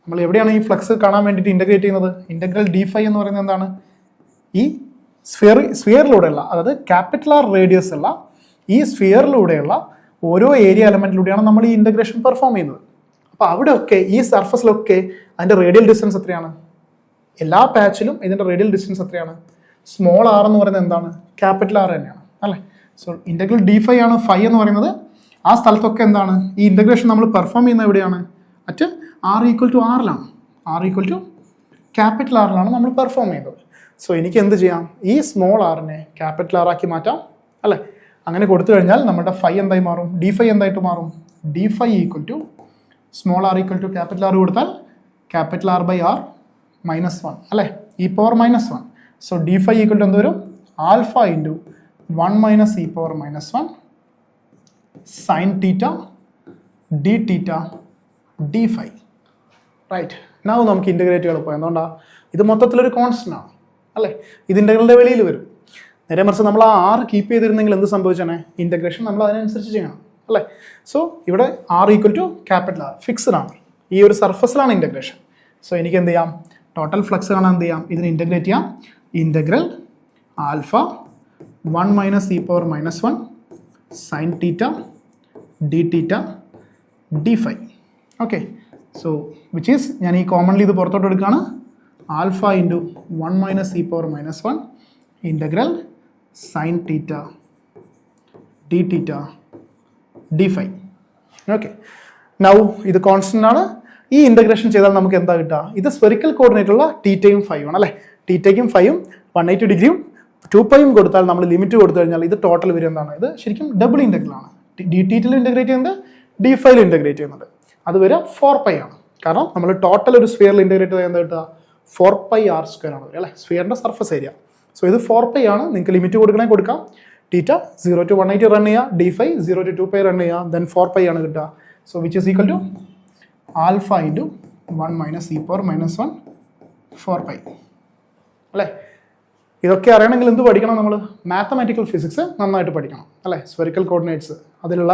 നമ്മൾ എവിടെയാണ് ഈ ഫ്ലക്സ് കാണാൻ വേണ്ടിയിട്ട് ഇൻ്റഗ്രേറ്റ് ചെയ്യുന്നത്? ഇൻ്റഗ്രൽ ഡി ഫൈ എന്ന് പറയുന്നത് എന്താണ്? ഈ സ്ഫിയറിലൂടെയുള്ള, അതായത് ക്യാപിറ്റൽ ആർ റേഡിയസ് ഉള്ള ഈ സ്ഫിയറിലൂടെയുള്ള ഓരോ ഏരിയ എലമെന്റിലൂടെയാണ് നമ്മൾ ഈ ഇൻ്റഗ്രേഷൻ പെർഫോം ചെയ്യുന്നത്. അപ്പോൾ അവിടെയൊക്കെ ഈ സർഫസിലൊക്കെ അതിൻ്റെ റേഡിയൽ ഡിസ്റ്റൻസ് എത്രയാണ്? എല്ലാ പാച്ചിലും ഇതിൻ്റെ റേഡിയൽ ഡിസ്റ്റൻസ് എത്രയാണ്? സ്മോൾ ആർ എന്ന് പറയുന്നത് എന്താണ്? ക്യാപിറ്റൽ ആർ തന്നെയാണ് അല്ലേ. സോ ഇൻ്റഗ്രൽ ഡി ഫൈ ആണ് ഫൈ എന്ന് പറയുന്നത്. ആ സ്ഥലത്തൊക്കെ എന്താണ് ഈ ഇൻ്റഗ്രേഷൻ നമ്മൾ പെർഫോം ചെയ്യുന്നത് എവിടെയാണ്? അറ്റ് ആർ ഈക്വൽ ടു ആറിലാണ്. ആർ ഈക്വൽ ടു ക്യാപിറ്റൽ ആറിലാണ് നമ്മൾ പെർഫോം ചെയ്യുന്നത്. സോ എനിക്ക് എന്ത് ചെയ്യാം? ഈ സ്മോൾ ആറിനെ ക്യാപിറ്റൽ ആർ ആക്കി മാറ്റാം അല്ലേ. അങ്ങനെ കൊടുത്തു കഴിഞ്ഞാൽ നമ്മുടെ ഫൈ എന്തായി മാറും? ഡി ഫൈ എന്തായിട്ട് മാറും? D phi equal to small R equal to capital R കൊടുത്താൽ ക്യാപിറ്റൽ ആർ ബൈ ആർ -1 അല്ലേ, E power -1. So D phi equal to എന്ത് വരും? Alpha into 1 minus E power -1 sine theta D theta D phi. Right, now നമുക്ക് integrate എളുപ്പം. എന്തുകൊണ്ടാണ്? ഇത് മൊത്തത്തിലൊരു constant ആണ് അല്ലേ. ഇത് ഇൻ്റഗ്രലിൻ്റെ വെളിയിൽ വരും. നേരെ മറിച്ച് നമ്മൾ ആ ആർ കീപ്പ് ചെയ്തിരുന്നെങ്കിൽ എന്ത് സംഭവിച്ചാണ്? ഇൻ്റഗ്രേഷൻ നമ്മൾ അതിനനുസരിച്ച് ചെയ്യണം അല്ലേ. സോ ഇവിടെ R equal to capital R fixed ആണ്. ഈ ഒരു സർഫസിലാണ് ഇൻ്റഗ്രേഷൻ. സോ എനിക്ക് എന്ത് ചെയ്യാം? ടോട്ടൽ ഫ്ലക്സ് കാണാൻ എന്ത് ചെയ്യാം? ഇതിനെ ഇൻ്റഗ്രേറ്റ് ചെയ്യാം. Integral alpha 1 minus E power -1 sine theta D theta D phi. Okay, so which is, ഞാൻ ഈ കോമൺലി ഇത് പുറത്തോട്ട് എടുക്കുകയാണ്. Alpha into 1 minus E power -1 integral sine theta D theta D phi. Okay, now ഇത് constant ആണ്. ഈ integration ചെയ്താൽ നമുക്ക് എന്താ കിട്ടുക? ഇത് സ്ഫെറിക്കൽ കോർഡിനേറ്റുള്ള തീറ്റയും ഫൈയും ആണ് അല്ലേ. തീറ്റയ്ക്കും ഫൈയും 180 ഡിഗ്രിയും 2πയും കൊടുത്താൽ നമ്മൾ ലിമിറ്റ് കൊടുത്തു കഴിഞ്ഞാൽ ഇത് ടോട്ടൽ വരും എന്താണ്? ഇത് ശരിക്കും ഡബിൾ ഇൻ്റഗ്രലാണ്. ഡി തീറ്റയിൽ ഇൻ്റഗ്രേറ്റ് ചെയ്യുന്നത്, ഡി ഫൈയിൽ ഇൻ്റഗ്രേറ്റ് ചെയ്യുന്നത്. അത് വരെ 4π ആണ്. കാരണം നമ്മൾ ടോട്ടൽ ഒരു സ്ഫിയറിൽ ഇൻ്റഗ്രേറ്റ് ചെയ്താൽ എന്താ കിട്ടുക? 4π ആർ സ്ക്വയർ ആണ് വരിക അല്ലേ, സ്ഫിയറിൻ്റെ സർഫസ് ഏരിയ. സോ ഇത് 4π ആണ്. നിങ്ങൾക്ക് ലിമിറ്റ് കൊടുക്കണേ കൊടുക്കാം. തീറ്റ 0 to 180 റൺ ചെയ്യുക, ഡി ഫൈ 0 to 2π റൺ ചെയ്യുക, ദെൻ 4π ആണ് കിട്ടുക. So which is equal to alpha into 1 minus E power -1 4π അല്ലേ. ഇതൊക്കെ അറിയണമെങ്കിൽ എന്ത് പഠിക്കണം? നമ്മൾ മാത്തമാറ്റിക്കൽ ഫിസിക്സ് നന്നായിട്ട് പഠിക്കണം അല്ലേ. സ്ഫെറിക്കൽ കോർഡിനേറ്റ്സ്, അതിലുള്ള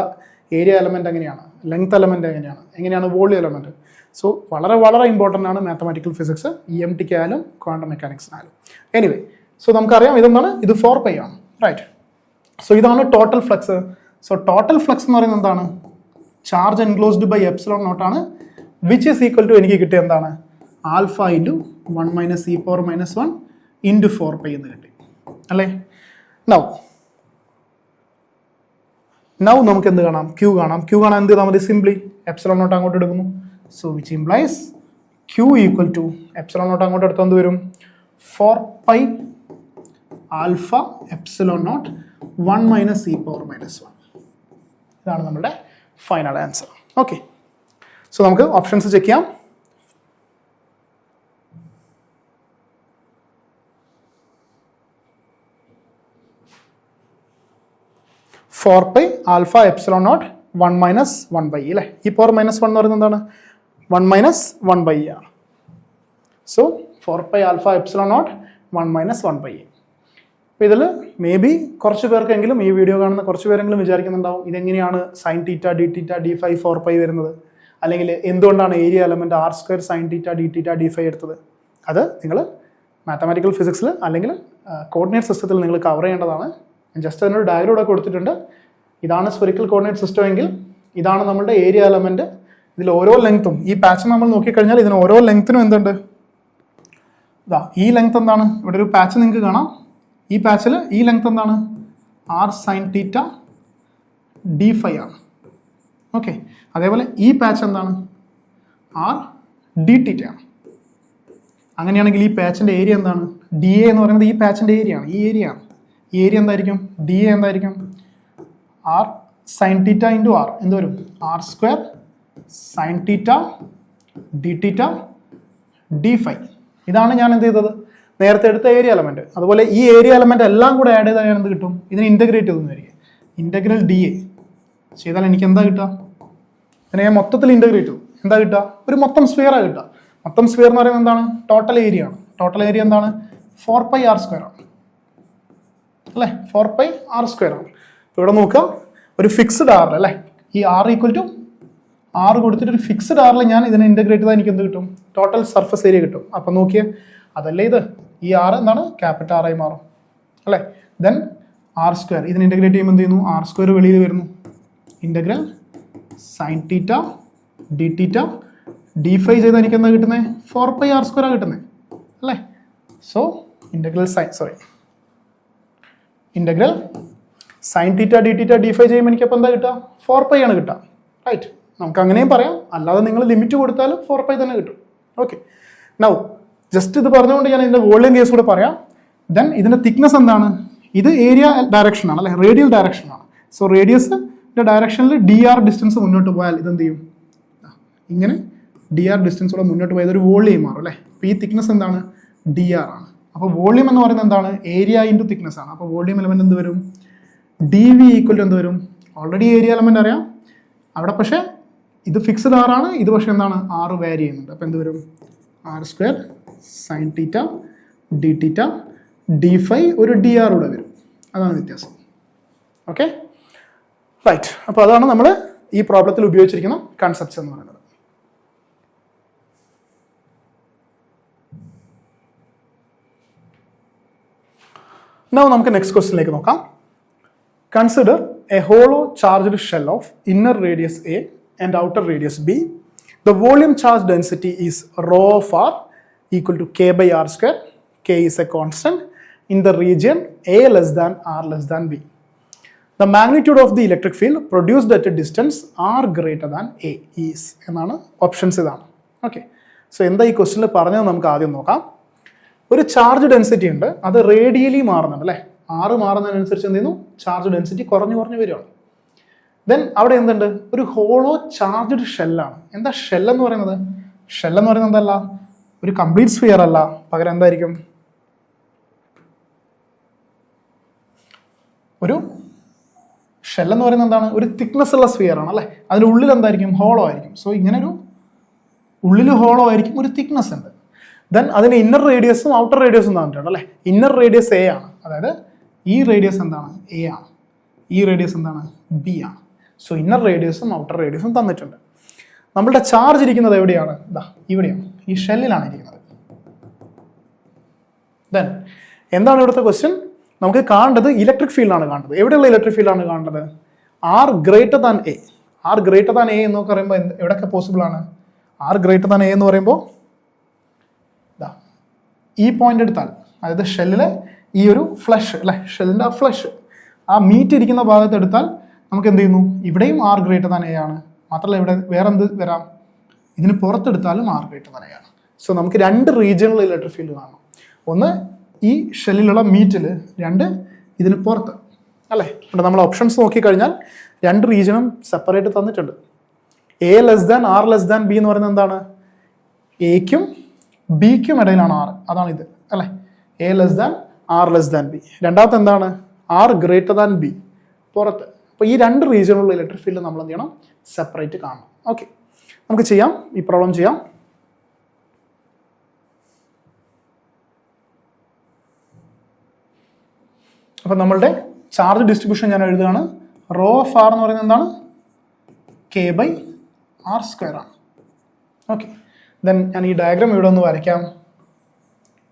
ഏരിയ എലമെൻറ്റ് എങ്ങനെയാണ്, ലെങ്ത് എലമെൻറ്റ് എങ്ങനെയാണ് വോളിയം എലമെൻറ്റ്. സോ വളരെ വളരെ ഇമ്പോർട്ടൻ്റ് ആണ് മാത്തമാറ്റിക്കൽ ഫിസിക്സ്, EMT ആയാലും ക്വാണ്ടം മെക്കാനിക്സിനായാലും. എനിവേ, സോ നമുക്കറിയാം ഇതെന്താണ്? ഇത് 4π ആണ്. റൈറ്റ്, സോ ഇതാണ് total flux. So total flux എന്ന് പറയുന്നത് എന്താണ്? Charge enclosed by epsilon naught ആണ്, വിച്ച് ഈസ് ഈക്വൽ ടു എനിക്ക് കിട്ടിയ എന്താണ്? Alpha into 1 minus E power -1 into 4π എന്ന് കിട്ടി അല്ലേ. നൗ നമുക്ക് എന്ത് കാണാം? ക്യൂ കാണാം. ക്യൂ കാണാൻ എന്ത് ചെയ്താൽ മതി? സിംപ്ലി എപ്സിലോൺ നോട്ട് അങ്ങോട്ട് എടുക്കുന്നു. So which implies Q equal to epsilon naught അങ്ങോട്ട് എടുത്താൽ എന്ത് വരും? 4π alpha epsilon naught 1 minus E power -1. ഇതാണ് നമ്മുടെ ഫൈനൽ ആൻസർ. ഓക്കെ, സോ നമുക്ക് ഓപ്ഷൻസ് ചെക്ക് ചെയ്യാം. Four pi alpha epsilon naught 1 minus 1/e അല്ലേ. ഈ പവർ -1 എന്ന് പറയുന്നത് എന്താണ്? 1 മൈനസ് 1/e ആണ്. So 4π alpha epsilon naught 1 minus 1/e. അപ്പോൾ ഇതിൽ മേ ബി കുറച്ച് പേർക്കെങ്കിലും, ഈ വീഡിയോ കാണുന്ന കുറച്ച് പേരെങ്കിലും വിചാരിക്കുന്നുണ്ടാവും ഇതെങ്ങനെയാണ് sine theta D theta D phi 4π വരുന്നത്, അല്ലെങ്കിൽ എന്തുകൊണ്ടാണ് area element R square sine theta D theta D phi എടുത്തത്. അത് നിങ്ങൾ മാത്തമാറ്റിക്കൽ ഫിസിക്സിൽ അല്ലെങ്കിൽ കോർഡിനേറ്റ് സിസ്റ്റത്തിൽ നിങ്ങൾ കവർ ചെയ്യേണ്ടതാണ്. ജസ്റ്റ് അതിനൊരു ഡയഗ്രം ഇവിടെ കൊടുത്തിട്ടുണ്ട്. ഇതാണ് സ്ഫെറിക്കൽ കോർഡിനേറ്റ് സിസ്റ്റം എങ്കിൽ ഇതാണ് നമ്മുടെ ഏരിയ എലമെൻറ്റ്. ഇതിൽ ഓരോ ലെങ്ത്തും ഈ പാച്ച് നമ്മൾ നോക്കിക്കഴിഞ്ഞാൽ ഇതിന് ഓരോ ലെങ്ത്തിനും എന്തുണ്ട്? ഇതാ ഈ ലെങ്ത് എന്താണ്? ഇവിടെ ഒരു പാച്ച് നിങ്ങൾക്ക് കാണാം. ഈ പാച്ചിൽ ഈ ലെങ്ത് എന്താണ്? R sine theta D phi ആണ്. ഓക്കെ, അതേപോലെ ഈ പാച്ച് എന്താണ്? ആർ ഡി തീറ്റ ആണ്. അങ്ങനെയാണെങ്കിൽ ഈ പാച്ചിൻ്റെ ഏരിയ എന്താണ്? ഡി എ എന്ന് പറയുന്നത് ഈ പാച്ചിൻ്റെ ഏരിയ ആണ്. ഈ ഏരിയ ആണ്. ഈ ഏരിയ എന്തായിരിക്കും? ഡി എ എന്തായിരിക്കും? R sine theta into R എന്ത് വരും? R square sine theta D theta D phi. ഇതാണ് ഞാൻ എന്ത് ചെയ്തത്? നേരത്തെ എടുത്ത ഏരിയ എലമെൻറ്റ്. അതുപോലെ ഈ ഏരിയ എലമെൻറ്റ് എല്ലാം കൂടെ ആഡ് ചെയ്താൽ എന്ത് കിട്ടും? ഇതിനെ ഇൻ്റഗ്രേറ്റ് ചെയ്തെന്നായിരിക്കും. ഇൻ്റഗ്രൽ ഡി എ ചെയ്താൽ എനിക്ക് എന്താ കിട്ടുക? ഇതിനെ ഞാൻ മൊത്തത്തിൽ ഇൻ്റഗ്രേറ്റ് ചെയ്തു. എന്താ കിട്ടുക? ഒരു മൊത്തം സ്ഫിയറാണ് കിട്ടുക. മൊത്തം സ്ഫിയർ എന്ന് പറയുന്നത് എന്താണ്? ടോട്ടൽ ഏരിയ ആണ്. ടോട്ടൽ ഏരിയ എന്താണ്? 4π r സ്ക്വയർ ആണ് അല്ലേ? 4π r സ്ക്വയർ ആണ്. ഇപ്പോൾ ഇവിടെ നോക്കുക, ഒരു ഫിക്സ്ഡ് ആറിൽ അല്ലേ, ഈ r ഈക്വൽ ടു r കൊടുത്തിട്ട് ഒരു ഫിക്സ്ഡ് ആറിൽ ഞാൻ ഇതിനെ ഇൻ്റഗ്രേറ്റ് ചെയ്താൽ എനിക്ക് എന്ത് കിട്ടും? ടോട്ടൽ സർഫസ് ഏരിയ കിട്ടും. അപ്പം നോക്കിയേ, അതല്ലേ ഇത്? ഈ r എന്താണ്? ക്യാപിറ്റൽ R ആയി മാറും അല്ലേ? ദെൻ r സ്ക്വയർ ഇതിനെ ഇൻ്റഗ്രേറ്റ് ചെയ്യുമ്പോൾ എന്ത് ചെയ്യുന്നു? r സ്ക്വയർ വെളിയിൽ വരുന്നു. Integral sine theta D theta D phi ചെയ്താൽ എനിക്ക് എന്താ കിട്ടുന്നത്? 4π r സ്ക്വയർ ആണ് കിട്ടുന്നത് അല്ലേ? So integral sine theta D theta D phi ചെയ്യുമ്പോൾ എനിക്കപ്പോൾ എന്താ കിട്ടുക? 4π ആണ് കിട്ടുക. റൈറ്റ്, നമുക്ക് അങ്ങനെയും പറയാം. അല്ലാതെ നിങ്ങൾ ലിമിറ്റ് കൊടുത്താലും 4π തന്നെ കിട്ടും. ഓക്കെ, നൗ ജസ്റ്റ് ഇത് പറഞ്ഞുകൊണ്ട് ഞാൻ ഇതിൻ്റെ വോളിയം കേസ് കൂടെ പറയാം. ദെൻ ഇതിൻ്റെ തിക്നെസ് എന്താണ്? ഇത് ഏരിയ ഡയറക്ഷൻ ആണ് അല്ലേ? റേഡിയൽ ഡയറക്ഷൻ ആണ്. സോ റേഡിയസിൻ്റെ ഡയറക്ഷനിൽ ഡി ആർ ഡിസ്റ്റൻസ് മുന്നോട്ട് പോയാൽ ഇതെന്ത് ചെയ്യും? ഇങ്ങനെ ഡി ആർ ഡിസ്റ്റൻസോടെ മുന്നോട്ട് പോയത് ഒരു വോളിയം മാറും അല്ലേ? അപ്പോൾ ഈ തിക്നെസ് എന്താണ്? ഡി ആർ ആണ്. അപ്പോൾ വോളിയം എന്ന് പറയുന്നത് എന്താണ്? ഏരിയ ഇൻറ്റു തിക്നെസ് ആണ്. അപ്പോൾ വോളിയം എലമെൻറ്റ് എന്ത് വരും? ഡി വി ഈക്വൽ ടു എന്ത് വരും? ഓൾറെഡി ഏരിയ എലമെൻറ്റ് അറിയാം അവിടെ, പക്ഷേ ഇത് ഫിക്സ്ഡ് ആറാണ്. ഇത് പക്ഷേ എന്താണ്? ആറ് വാരി ചെയ്യുന്നുണ്ട്. അപ്പോൾ എന്ത് വരും? R square sine theta D theta D phi ഒരു ഡി ആർ കൂടെ വരും. അതാണ് വ്യത്യാസം. Okay, right. അപ്പോൾ അതാണ് നമ്മൾ ഈ പ്രോബ്ലത്തിൽ ഉപയോഗിച്ചിരിക്കുന്ന കൺസെപ്റ്റ്സ് എന്ന് പറയുന്നത്. Now നമുക്ക് നെക്സ്റ്റ് ക്വസ്റ്റ്യനിലേക്ക് നോക്കാം. Consider A hollow charged shell of inner radius A and outer radius B. The volume charge density is rho of r equal to k by r square. K is a constant in the region a less than r less than b. The magnitude of the electric field produced at a distance r greater than a is എന്നാണ് options. ഇതാണ്. Okay, so എന്താ ഈ ക്വസ്റ്റ്യനിൽ പറഞ്ഞത് നമുക്ക് ആദ്യം നോക്കാം. ഒരു ചാർജ് ഡെൻസിറ്റി ഉണ്ട്, അത് റേഡിയലി മാറുന്നുണ്ട് അല്ലേ? ആറ് മാറുന്നതിനനുസരിച്ച് എന്ത് ചെയ്യുന്നു? ചാർജ് ഡെൻസിറ്റി കുറഞ്ഞു വരികയാണ്. ദെൻ അവിടെ എന്തുണ്ട്? ഒരു ഹോളോ ചാർജ്ഡ് ഷെല്ലാണ്. എന്താ ഷെൽ എന്ന് പറയുന്നത്? ഷെൽ എന്ന് പറയുന്നത് എന്തല്ല? ഒരു കംപ്ലീറ്റ് സ്ഫിയർ അല്ല, പകരം എന്തായിരിക്കും? ഒരു ഷെൽ എന്ന് പറയുന്നത് എന്താണ്? ഒരു തിക്നെസ് ഉള്ള സ്ഫിയർ ആണ് അല്ലേ? അതിൻ്റെ ഉള്ളിൽ എന്തായിരിക്കും? ഹോളോ ആയിരിക്കും. സോ ഇങ്ങനെ ഒരു ഉള്ളിൽ ഹോളോ ആയിരിക്കും, ഒരു തിക്നെസ് ഉണ്ട്. ദെൻ അതിന് ഇന്നർ റേഡിയസും ഔട്ടർ റേഡിയസും തന്നിട്ടുണ്ട് അല്ലേ? ഇന്നർ റേഡിയസ് എ ആണ്, അതായത് ഈ റേഡിയസ് എന്താണ്? എ ആണ്. ഈ റേഡിയസ് എന്താണ്? ബി ആണ്. സോ ഇന്നർ റേഡിയസും ഔട്ടർ റേഡിയസും തന്നിട്ടുണ്ട്. നമ്മളുടെ ചാർജ് ഇരിക്കുന്നത് എവിടെയാണ്? ഇതാ ഇവിടെയാണ്, ഈ ഷെല്ലിലാണ് ഇരിക്കുന്നത്. ദെൻ എന്താണ് ഇവിടുത്തെ ക്വസ്റ്റ്യൻ? നമുക്ക് കാണേണ്ടത് ഇലക്ട്രിക് ഫീൽഡാണ് കാണേണ്ടത്. എവിടെയുള്ള ഇലക്ട്രിക് ഫീൽഡാണ് കാണേണ്ടത്? R greater than A. R greater than A എന്ന് പറയുമ്പോൾ എവിടെയൊക്കെ പോസിബിൾ ആണ്? ആർ ഗ്രേറ്റർ ദാൻ എ എന്ന് പറയുമ്പോൾ ഈ പോയിന്റ് എടുത്താൽ, അതായത് ഷെല്ലിലെ ഈ ഒരു ഫ്ലഷ് അല്ലെ, ഷെല്ലിൻ്റെ ആ ഫ്ലഷ്, ആ മീറ്റ് ഇരിക്കുന്ന ഭാഗത്ത് എടുത്താൽ നമുക്ക് എന്ത് ചെയ്യുന്നു? ഇവിടെയും ആർ ഗ്രേറ്റർ ദാൻ എ ആണ്. മാത്രമല്ല ഇവിടെ വേറെ എന്ത് വരാം? ഇതിന് പുറത്തെടുത്താലും ആർ ഗ്രേറ്റർ ദാൻ എ ആണ്. സോ നമുക്ക് രണ്ട് റീജിയണിൽ ഇലക്ട്രിക് ഫീൽഡ് കാണണം. ഒന്ന് ഈ ഷെല്ലിലുള്ള മീറ്റിൽ, രണ്ട് ഇതിന് പുറത്ത് അല്ലേ? ഇവിടെ നമ്മൾ ഓപ്ഷൻസ് നോക്കിക്കഴിഞ്ഞാൽ രണ്ട് റീജിയനും സെപ്പറേറ്റ് തന്നിട്ടുണ്ട്. A less than R less than B എന്ന് പറയുന്നത് എന്താണ്? എക്കും ബിക്കും ഇടയിലാണ് ആർ, അതാണ് ഇത് അല്ലേ? A less than R less than B. രണ്ടാമത്തെ എന്താണ്? ആർ ഗ്രേറ്റർ ദാൻ ബി, പുറത്ത്. അപ്പോൾ ഈ രണ്ട് റീജിയണിലുള്ള ഇലക്ട്രിക് ഫീൽഡ് നമ്മൾ എന്ത് ചെയ്യണം? സെപ്പറേറ്റ് കാണണം. ഓക്കെ, നമുക്ക് ചെയ്യാം, ഈ പ്രോബ്ലം ചെയ്യാം. അപ്പം നമ്മളുടെ ചാർജ് ഡിസ്ട്രിബ്യൂഷൻ ഞാൻ എഴുതുകയാണ്. റോ ഓഫ് ആർ എന്ന് പറയുന്നത് എന്താണ്? കെ ബൈ ആർ സ്ക്വയർ ആണ്. ഓക്കെ, ദെൻ ഞാൻ ഈ ഡയഗ്രാം ഇവിടെ ഒന്ന് വരയ്ക്കാം.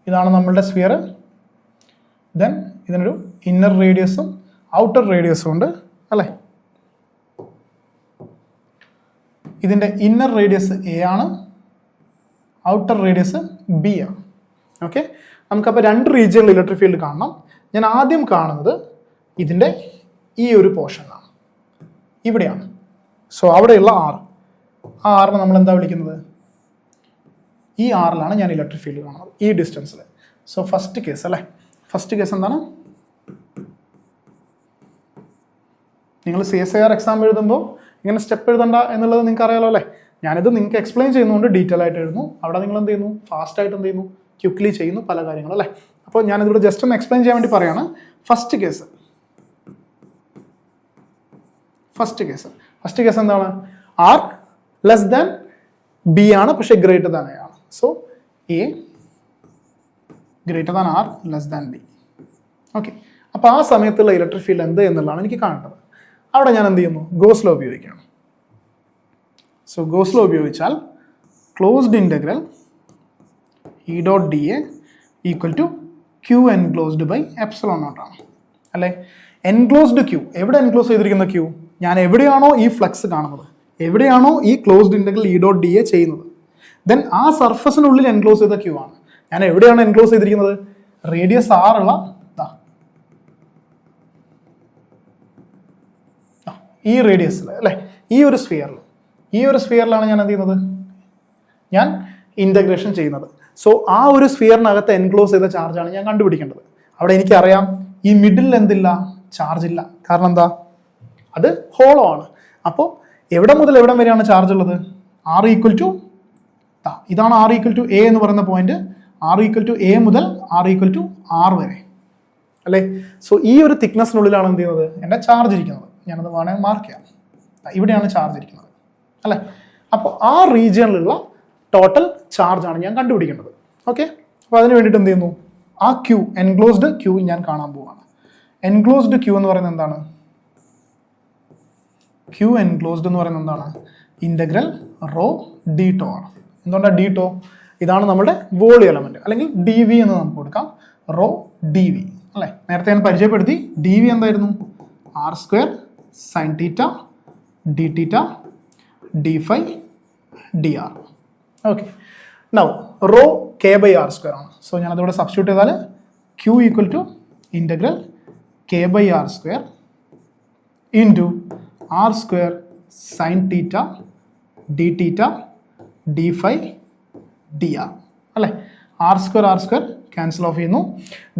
ഇതാണ് നമ്മളുടെ സ്ഫിയർ. ദെൻ ഇതിനൊരു ഇന്നർ റേഡിയസും ഔട്ടർ റേഡിയസും ഉണ്ട് അല്ലേ. ഇതിൻ്റെ ഇന്നർ റേഡിയസ് എ ആണ്, ഔട്ടർ റേഡിയസ് ബി ആണ്. ഓക്കെ, നമുക്കപ്പോൾ രണ്ട് റീജിയനിൽ ഇലക്ട്രിക് ഫീൽഡ് കാണണം. ഞാൻ ആദ്യം കാണുന്നത് ഇതിൻ്റെ ഈ ഒരു പോർഷനാണ്, ഇവിടെയാണ്. സോ അവിടെയുള്ള ആർ, ആ ആറിനെ നമ്മൾ എന്താ വിളിക്കുന്നത്? ഈ ആറിലാണ് ഞാൻ ഇലക്ട്രിക് ഫീൽഡ് കാണുന്നത്, ഈ ഡിസ്റ്റൻസിൽ. സോ ഫസ്റ്റ് കേസ് അല്ലേ, ഫസ്റ്റ് കേസ് എന്താണ്? നിങ്ങൾ CSIR എക്സാം എഴുതുമ്പോൾ ഇങ്ങനെ സ്റ്റെപ്പ് എഴുതണ്ട എന്നുള്ളത് നിങ്ങൾക്ക് അറിയാലോ അല്ലേ. ഞാനിത് നിങ്ങൾക്ക് എക്സ്പ്ലെയിൻ ചെയ്യുന്നതുകൊണ്ട് ഡീറ്റെയിൽ ആയിട്ട് എഴുതുന്നു. അവിടെ നിങ്ങൾ എന്ത് ചെയ്യുന്നു? ഫാസ്റ്റായിട്ട് എന്ത് ചെയ്യുന്നു? ക്വിക്ക്ലി ചെയ്യുന്നു പല കാര്യങ്ങളും അല്ലേ. അപ്പോൾ ഞാനിതിവിടെ ജസ്റ്റ് ഒന്ന് എക്സ്പ്ലെയിൻ ചെയ്യാൻ വേണ്ടി പറയുകയാണ്. ഫസ്റ്റ് കേസ് എന്താണ്? ആർ ലെസ് ദാൻ ബി ആണ്, പക്ഷേ ഗ്രേറ്റർ ദാൻ എ ആണ്. So A greater than R less than B. Okay, അപ്പോൾ ആ സമയത്തുള്ള ഇലക്ട്രിക് ഫീൽഡ് എന്ത് എന്നുള്ളതാണ് എനിക്ക് കാണേണ്ടത്. അവിടെ ഞാൻ എന്ത് ചെയ്യുന്നു? ഗോസ് ലോ ഉപയോഗിക്കണം. സോ ഗോസ് ലോ ഉപയോഗിച്ചാൽ closed integral E dot D A equal to Q enclosed by epsilon naught ആണ് അല്ലേ. എൻക്ലോസ്ഡ് ക്യൂ, എവിടെ എൻക്ലോസ് ചെയ്തിരിക്കുന്ന ക്യൂ? ഞാൻ എവിടെയാണോ ഈ ഫ്ലക്സ് കാണുന്നത്, എവിടെയാണോ ഈ closed integral E dot D A ചെയ്യുന്നത്, ദെൻ ആ സർഫസിനുള്ളിൽ എൻക്ലോസ് ചെയ്ത ക്യൂ ആണ്. ഞാൻ എവിടെയാണ് എൻക്ലോസ് ചെയ്തിരിക്കുന്നത്? റേഡിയസ് ആർ ഉള്ള ഈ റേഡിയസിൽ അല്ലേ, ഈ ഒരു സ്ഫിയറിലാണ് ഞാൻ എന്ത് ചെയ്യുന്നത്? ഞാൻ ഇൻ്റഗ്രേഷൻ ചെയ്യുന്നത്. സോ ആ ഒരു സ്ഫിയറിനകത്ത് എൻക്ലോസ് ചെയ്ത ചാർജാണ് ഞാൻ കണ്ടുപിടിക്കേണ്ടത്. അവിടെ എനിക്കറിയാം ഈ മിഡിൽ എന്തില്ല? ചാർജ് ഇല്ല. കാരണം എന്താ? അത് ഹോളോ ആണ്. അപ്പോൾ എവിടെ മുതൽ എവിടം വരെയാണ് ചാർജ് ഉള്ളത്? ആർ ഈക്വൽ ടു ഇതാണ് ആർ ഈക്വൽ ടു എ എന്ന് പറയുന്ന point. R equal to A മുതൽ ആർ ഈക്വൽ ടു ആർ വരെ അല്ലേ. സോ ഈ ഒരു തിക്നെസ്സിനുള്ളിലാണ് എന്ത് ചെയ്യുന്നത്? എൻ്റെ ചാർജ് ഇരിക്കുന്നത്. ഞാനത് വേണമെങ്കിൽ മാർക്ക് ചെയ്യാം. ഇവിടെയാണ് ചാർജ് ഇരിക്കുന്നത് അല്ലേ. അപ്പോൾ ആ റീജിയനിലുള്ള ടോട്ടൽ ചാർജാണ് ഞാൻ കണ്ടുപിടിക്കേണ്ടത്. ഓക്കെ, അപ്പോൾ അതിന് വേണ്ടിയിട്ട് എന്ത് ചെയ്യുന്നു? ആ ക്യൂ, എൻക്ലോസ്ഡ് ക്യൂ ഞാൻ കാണാൻ പോവാണ്. എൻക്ലോസ്ഡ് ക്യൂ എന്ന് പറയുന്നത് എന്താണ്? ക്യൂ എൻക്ലോസ്ഡ് എന്ന് പറയുന്നത് എന്താണ്? ഇൻ്റഗ്രൽ റോ ഡി ടോ ആണ്. എന്തുകൊണ്ടാണ് ഡി ടോ? ഇതാണ് നമ്മുടെ വോളി എലമെന്റ്, അല്ലെങ്കിൽ ഡി വി എന്ന് നമുക്ക് കൊടുക്കാം. റോ ഡി വി അല്ലേ. നേരത്തെ ഞാൻ പരിചയപ്പെടുത്തി. ഡി വി എന്തായിരുന്നു? R square sine theta D theta D phi D R. Okay, now rho K by R square ആണ്. സോ ഞാനതിവിടെ സബ്സ്റ്റിറ്റ്യൂട്ട് ചെയ്താൽ Q equal to integral K by R square into R square sine theta D theta D phi D R അല്ലേ. R square cancel off ചെയ്യുന്നു.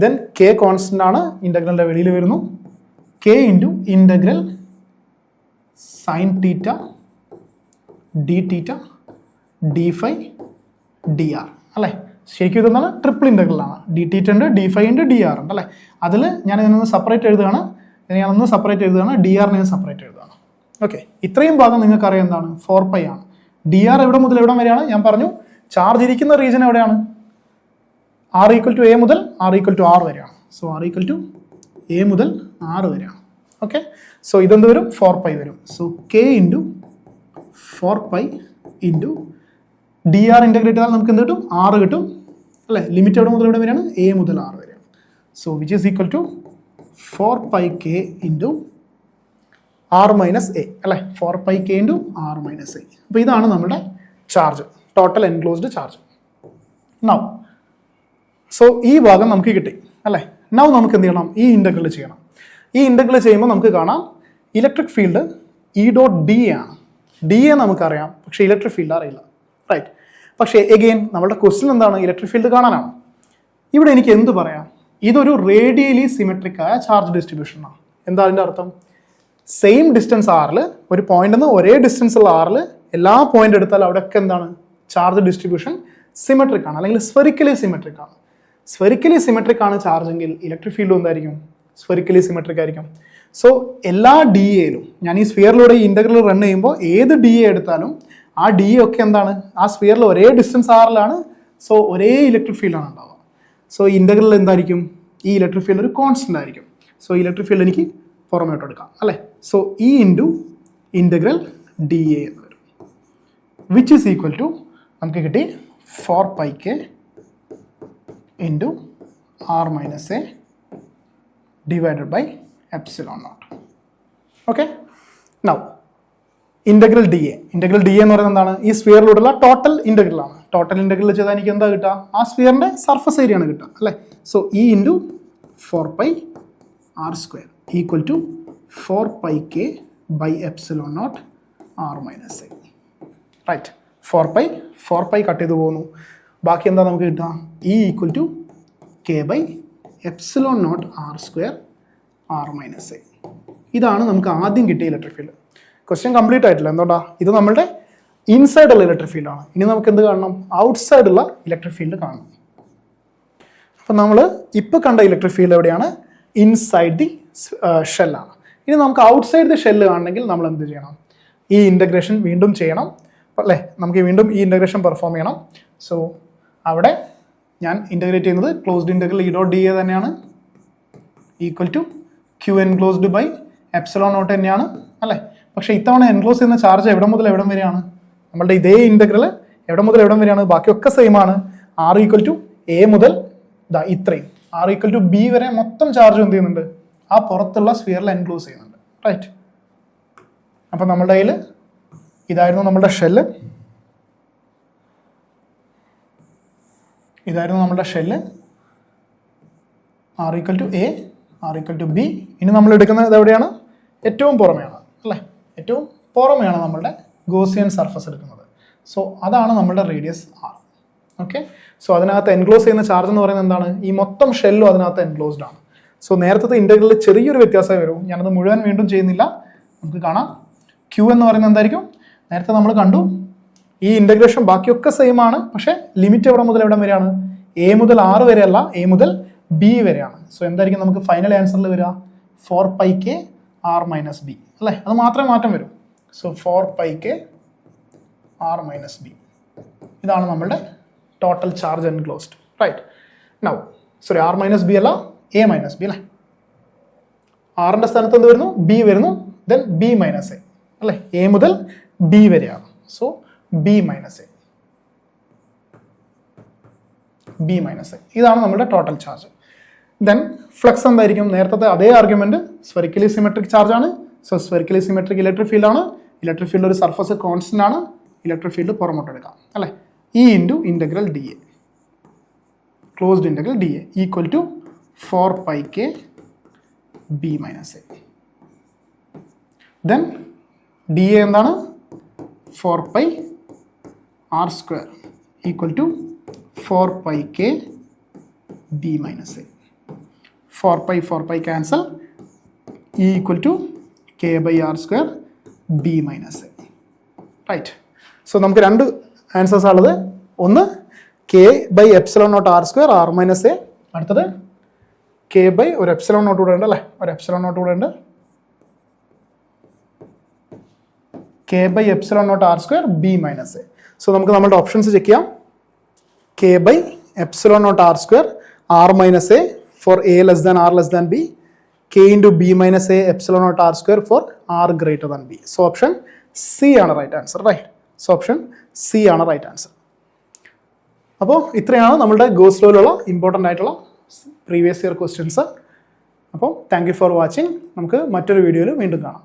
Then K constant ആണ്, ഇൻ്റഗ്രലിൻ്റെ വെളിയിൽ വരുന്നു. K into integral sine theta D theta D phi D R അല്ലേ. ശരിക്കും ഇതെന്താണ്? Triple ഇൻ്റഗ്രലാണ്. D തീറ്റ ഉണ്ട്, ഡി ഫൈ ഉണ്ട്, ഡി ആർ ഉണ്ട് അല്ലേ. അതിൽ ഞാൻ ഇതിനൊന്ന് സെപ്പറേറ്റ് എഴുതുകയാണ്. ഡി ആറിനെ സെപ്പറേറ്റ് എഴുതുകയാണ്. ഓക്കെ, ഇത്രയും ഭാഗം നിങ്ങൾക്ക് അറിയാം എന്താണ്? 4π ആണ്. ഡി ആർ എവിടെ മുതൽ എവിടം വരെയാണ്? ഞാൻ പറഞ്ഞു ചാർജ് ഇരിക്കുന്ന റീജിയൻ എവിടെയാണ്? ആർ ഈക്വൽ ടു എ മുതൽ ആർ ഈക്വൽ ടു ആർ വരെയാണ്. So R equal to A മുതൽ ആർ വരെയാണ്. ഓക്കെ, സോ ഇതെന്ത് വരും? 4π വരും. So K into 4π into D R integrate ചെയ്താൽ നമുക്ക് എന്ത് കിട്ടും? 6 കിട്ടും അല്ലേ. ലിമിറ്റ് എവിടെ മുതൽ എവിടെ വരെയാണ്? എ മുതൽ ആർ വരെയാണ്. So which is equal to 4πk into R minus A അല്ലേ. 4πk into R minus A. അപ്പോൾ ഇതാണ് നമ്മുടെ charge, total enclosed charge. Now so ഈ ഭാഗം നമുക്ക് കിട്ടി അല്ലേ. നൗ നമുക്ക് എന്ത് ചെയ്യണം? ഈ ഇൻ്റഗ്രൽ ചെയ്യണം. ഈ ഇൻ്റഗ്രൽ ചെയ്യുമ്പോൾ നമുക്ക് കാണാം electric field E dot D A ആണ്. ഡി എ നമുക്കറിയാം, പക്ഷേ ഇലക്ട്രിക് ഫീൽഡ് അറിയില്ല, റൈറ്റ്. പക്ഷേ എഗെയിൻ നമ്മുടെ ക്വസ്റ്റ്യൻ എന്താണ്? ഇലക്ട്രിക് ഫീൽഡ് കാണാനാണ്. ഇവിടെ എനിക്ക് എന്ത് പറയാം? ഇതൊരു റേഡിയലി സിമെട്രിക് ആയ ചാർജ് ഡിസ്ട്രിബ്യൂഷൻ ആണ്. എന്താ അതിൻ്റെ അർത്ഥം? സെയിം ഡിസ്റ്റൻസ് ആറിൽ, ഒരു പോയിന്റ് നിന്ന് ഒരേ ഡിസ്റ്റൻസ് ഉള്ള ആറിൽ എല്ലാ പോയിന്റ് എടുത്താൽ അവിടെയൊക്കെ എന്താണ്? ചാർജ് ഡിസ്ട്രിബ്യൂഷൻ സിമെട്രിക് ആണ്, അല്ലെങ്കിൽ സ്ഫെറിക്കലി സിമെട്രിക് ആണ്. സ്ഫെറിക്കലി സിമെട്രിക് ആണ് ചാർജ് എങ്കിൽ ഇലക്ട്രിക് ഫീൽഡ് എന്തായിരിക്കും? സ്ഫെറിക്കലി സിമെട്രിക് ആയിരിക്കും. സോ എല്ലാ ഡി എയിലും ഞാൻ ഈ സ്ഫിയറിലൂടെ ഈ ഇൻ്റഗ്രൽ റൺ ചെയ്യുമ്പോൾ ഏത് ഡി എ എടുത്താലും ആ ഡി എ ഒക്കെ എന്താണ്? ആ സ്ഫിയറിൽ ഒരേ ഡിസ്റ്റൻസ് ആറിലാണ്. സോ ഒരേ ഇലക്ട്രിക് ഫീൽഡാണ് ഉണ്ടാവുക. സോ ഇൻ്റഗ്രൽ എന്തായിരിക്കും? ഈ ഇലക്ട്രിക് ഫീൽഡ് ഒരു കോൺസ്റ്റൻ്റ് ആയിരിക്കും. സോ ഇലക്ട്രിക് ഫീൽഡ് എനിക്ക് പുറമേട്ട് എടുക്കാം അല്ലേ. So E into integral D A എന്ന് വരും, വിച്ച് ഈസ് ഈക്വൽ ടു നമുക്ക് കിട്ടി 4πk into R minus A divided by epsilon naught. Okay, now integral D A. Integral D A എന്ന് പറയുന്നത് എന്താണ്? ഈ സ്ഫിയറിലൂടെയുള്ള ടോട്ടൽ ഇൻ്റഗ്രലാണ്. ടോട്ടൽ ഇൻ്റഗ്രൽ ചെയ്താൽ എനിക്ക് എന്താ കിട്ടുക? ആ സ്ഫിയറിൻ്റെ സർഫസ് ഏരിയ ആണ് കിട്ടുക അല്ലേ. So E into 4π r square equal to 4πk by epsilon naught R minus A. Right, 4π cut ചെയ്ത് പോകുന്നു. ബാക്കി എന്താ നമുക്ക് കിട്ടുക? E equal to K by epsilon naught R square R minus A. ഇതാണ് നമുക്ക് ആദ്യം കിട്ടിയ ഇലക്ട്രിക് ഫീൽഡ്. ക്വസ്റ്റ്യൻ കംപ്ലീറ്റ് ആയിട്ടില്ല. എന്തുകൊണ്ടാ? ഇത് നമ്മളുടെ ഇൻസൈഡ് ഉള്ള ഇലക്ട്രിക് ഫീൽഡാണ്. ഇനി നമുക്ക് എന്ത് കാണണം? ഔട്ട്സൈഡ് ഉള്ള ഇലക്ട്രിക് ഫീൽഡ് കാണണം. അപ്പം നമ്മൾ ഇപ്പോൾ കണ്ട ഇലക്ട്രിക് ഫീൽഡ് എവിടെയാണ്? ഇൻസൈഡ് ദി ഷെല്ലാണ്. ഇനി നമുക്ക് ഔട്ട്സൈഡ് ദി ഷെല്ല് കാണണമെങ്കിൽ നമ്മൾ എന്ത് ചെയ്യണം? ഈ ഇൻ്റഗ്രേഷൻ വീണ്ടും ചെയ്യണം അല്ലേ. നമുക്ക് വീണ്ടും ഈ ഇൻ്റഗ്രേഷൻ പെർഫോം ചെയ്യണം. സോ അവിടെ ഞാൻ ഇൻ്റഗ്രേറ്റ് ചെയ്യുന്നത് closed integral E dot D A തന്നെയാണ്, equal to Q enclosed by epsilon naught തന്നെയാണ് അല്ലേ. പക്ഷേ ഇത്തവണ എൻക്ലോസ് ചെയ്യുന്ന ചാർജ് എവിടെ മുതൽ എവിടം വരെയാണ്? നമ്മളുടെ ഇതേ ഇൻ്റഗ്രൽ എവിടെ മുതൽ എവിടം വരെയാണ്? ബാക്കിയൊക്കെ സെയിം ആണ്. ആർ ഈക്വൽ ടു എ മുതൽ ഇത്രയും ആർ ഈക്വൽ ടു ബി വരെ മൊത്തം ചാർജ് എന്ത് ചെയ്യുന്നുണ്ട്? ആ പുറത്തുള്ള സ്ഫിയറിൽ എൻക്ലോസ് ചെയ്യുന്നുണ്ട്. റൈറ്റ്, അപ്പം നമ്മുടെ കയ്യിൽ ഇതായിരുന്നു നമ്മുടെ shell. R equal to A, R equal to B. ഇനി നമ്മൾ എടുക്കുന്നത് എവിടെയാണ്? ഏറ്റവും പുറമെയാണ് അല്ലേ. ഏറ്റവും പുറമെയാണ് നമ്മളുടെ ഗോസിയൻ സർഫസ് എടുക്കുന്നത്. സോ അതാണ് നമ്മളുടെ റേഡിയസ് ആർ. ഓക്കെ, സോ അതിനകത്ത് എൻക്ലോസ് ചെയ്യുന്ന ചാർജ് എന്ന് പറയുന്നത് എന്താണ്? ഈ മൊത്തം ഷെല്ലും അതിനകത്ത് എൻക്ലോസ്ഡ് ആണ്. സോ നേരത്തെ ഇൻ്റഗ്രലിൽ ചെറിയൊരു വ്യത്യാസമേ വരും. ഞാനത് മുഴുവൻ വീണ്ടും ചെയ്യുന്നില്ല. നമുക്ക് കാണാം ക്യൂ എന്ന് പറയുന്നത് എന്തായിരിക്കും? നേരത്തെ നമ്മൾ കണ്ടു ഈ ഇൻ്റഗ്രേഷൻ ബാക്കിയൊക്കെ സെയിം ആണ്. പക്ഷേ ലിമിറ്റ് എവിടെ മുതൽ എവിടെ വരെയാണ്? എ മുതൽ ആർ വരെയല്ല, എ മുതൽ ബി വരെയാണ്. സോ എന്തായിരിക്കും നമുക്ക് ഫൈനൽ ആൻസറിൽ വരിക? 4πk r മൈനസ് ബി അല്ലേ. അത് മാത്രമേ മാറ്റം വരൂ. So 4πk r minus B. ഇതാണ് നമ്മളുടെ total charge enclosed. Right, now sorry R minus B അല്ല, എ മൈനസ് ബി അല്ലേ. ആറിൻ്റെ സ്ഥാനത്ത് എന്ത് വരുന്നു? ബി വരുന്നു. ദെൻ ബി മൈനസ് എ അല്ലേ. എ മുതൽ ബി വരെയാണ്. So B minus A, B minus A. ഇതാണ് നമ്മുടെ ടോട്ടൽ ചാർജ്. ദെൻ ഫ്ലക്സ് എന്തായിരിക്കും? നേരത്തെ അതേ ആർഗ്യുമെന്റ്, സ്ഫെറിക്കലി സിമെട്രിക് ചാർജ് ആണ്. So spherically symmetric electric field ആണ്. ഇലക്ട്രിക് ഫീൽഡ് ഒരു സർഫസ് കോൺസ്റ്റന്റ് ആണ്. ഇലക്ട്രിക് ഫീൽഡ് പുറമോട്ട് എടുക്കാം അല്ലേ. E into integral D A, closed integral D A equal to 4πk B minus A. Then D A എന്താണ്? 4π r square equal to 4πk B minus A. 4π cancel. E equal to K by R square B minus A. Right, so നമുക്ക് രണ്ട് answers ഉള്ളത്. ഒന്ന് K by epsilon naught R square R minus A. അടുത്തത് K by ഒരു epsilon naught കൂടെ ഉണ്ട് അല്ലേ. ഒരു എപ്സിലോൺ നോട്ട് കൂടെ ഉണ്ട്. K by epsilon naught R square B minus A. So നമുക്ക് നമ്മുടെ ഓപ്ഷൻസ് ചെക്ക് ചെയ്യാം. K by epsilon naught R square R minus A for A less than R less than B. K into B minus A epsilon naught R square for R greater than B. So option C ആണ് right answer. Right, so option C ആണ് right answer. അപ്പോൾ ഇത്രയാണ് നമ്മുടെ goes ലോയിലുള്ള important ആയിട്ടുള്ള previous year questions. അപ്പോൾ thank you for watching. നമുക്ക് മറ്റൊരു വീഡിയോയിൽ വീണ്ടും കാണാം.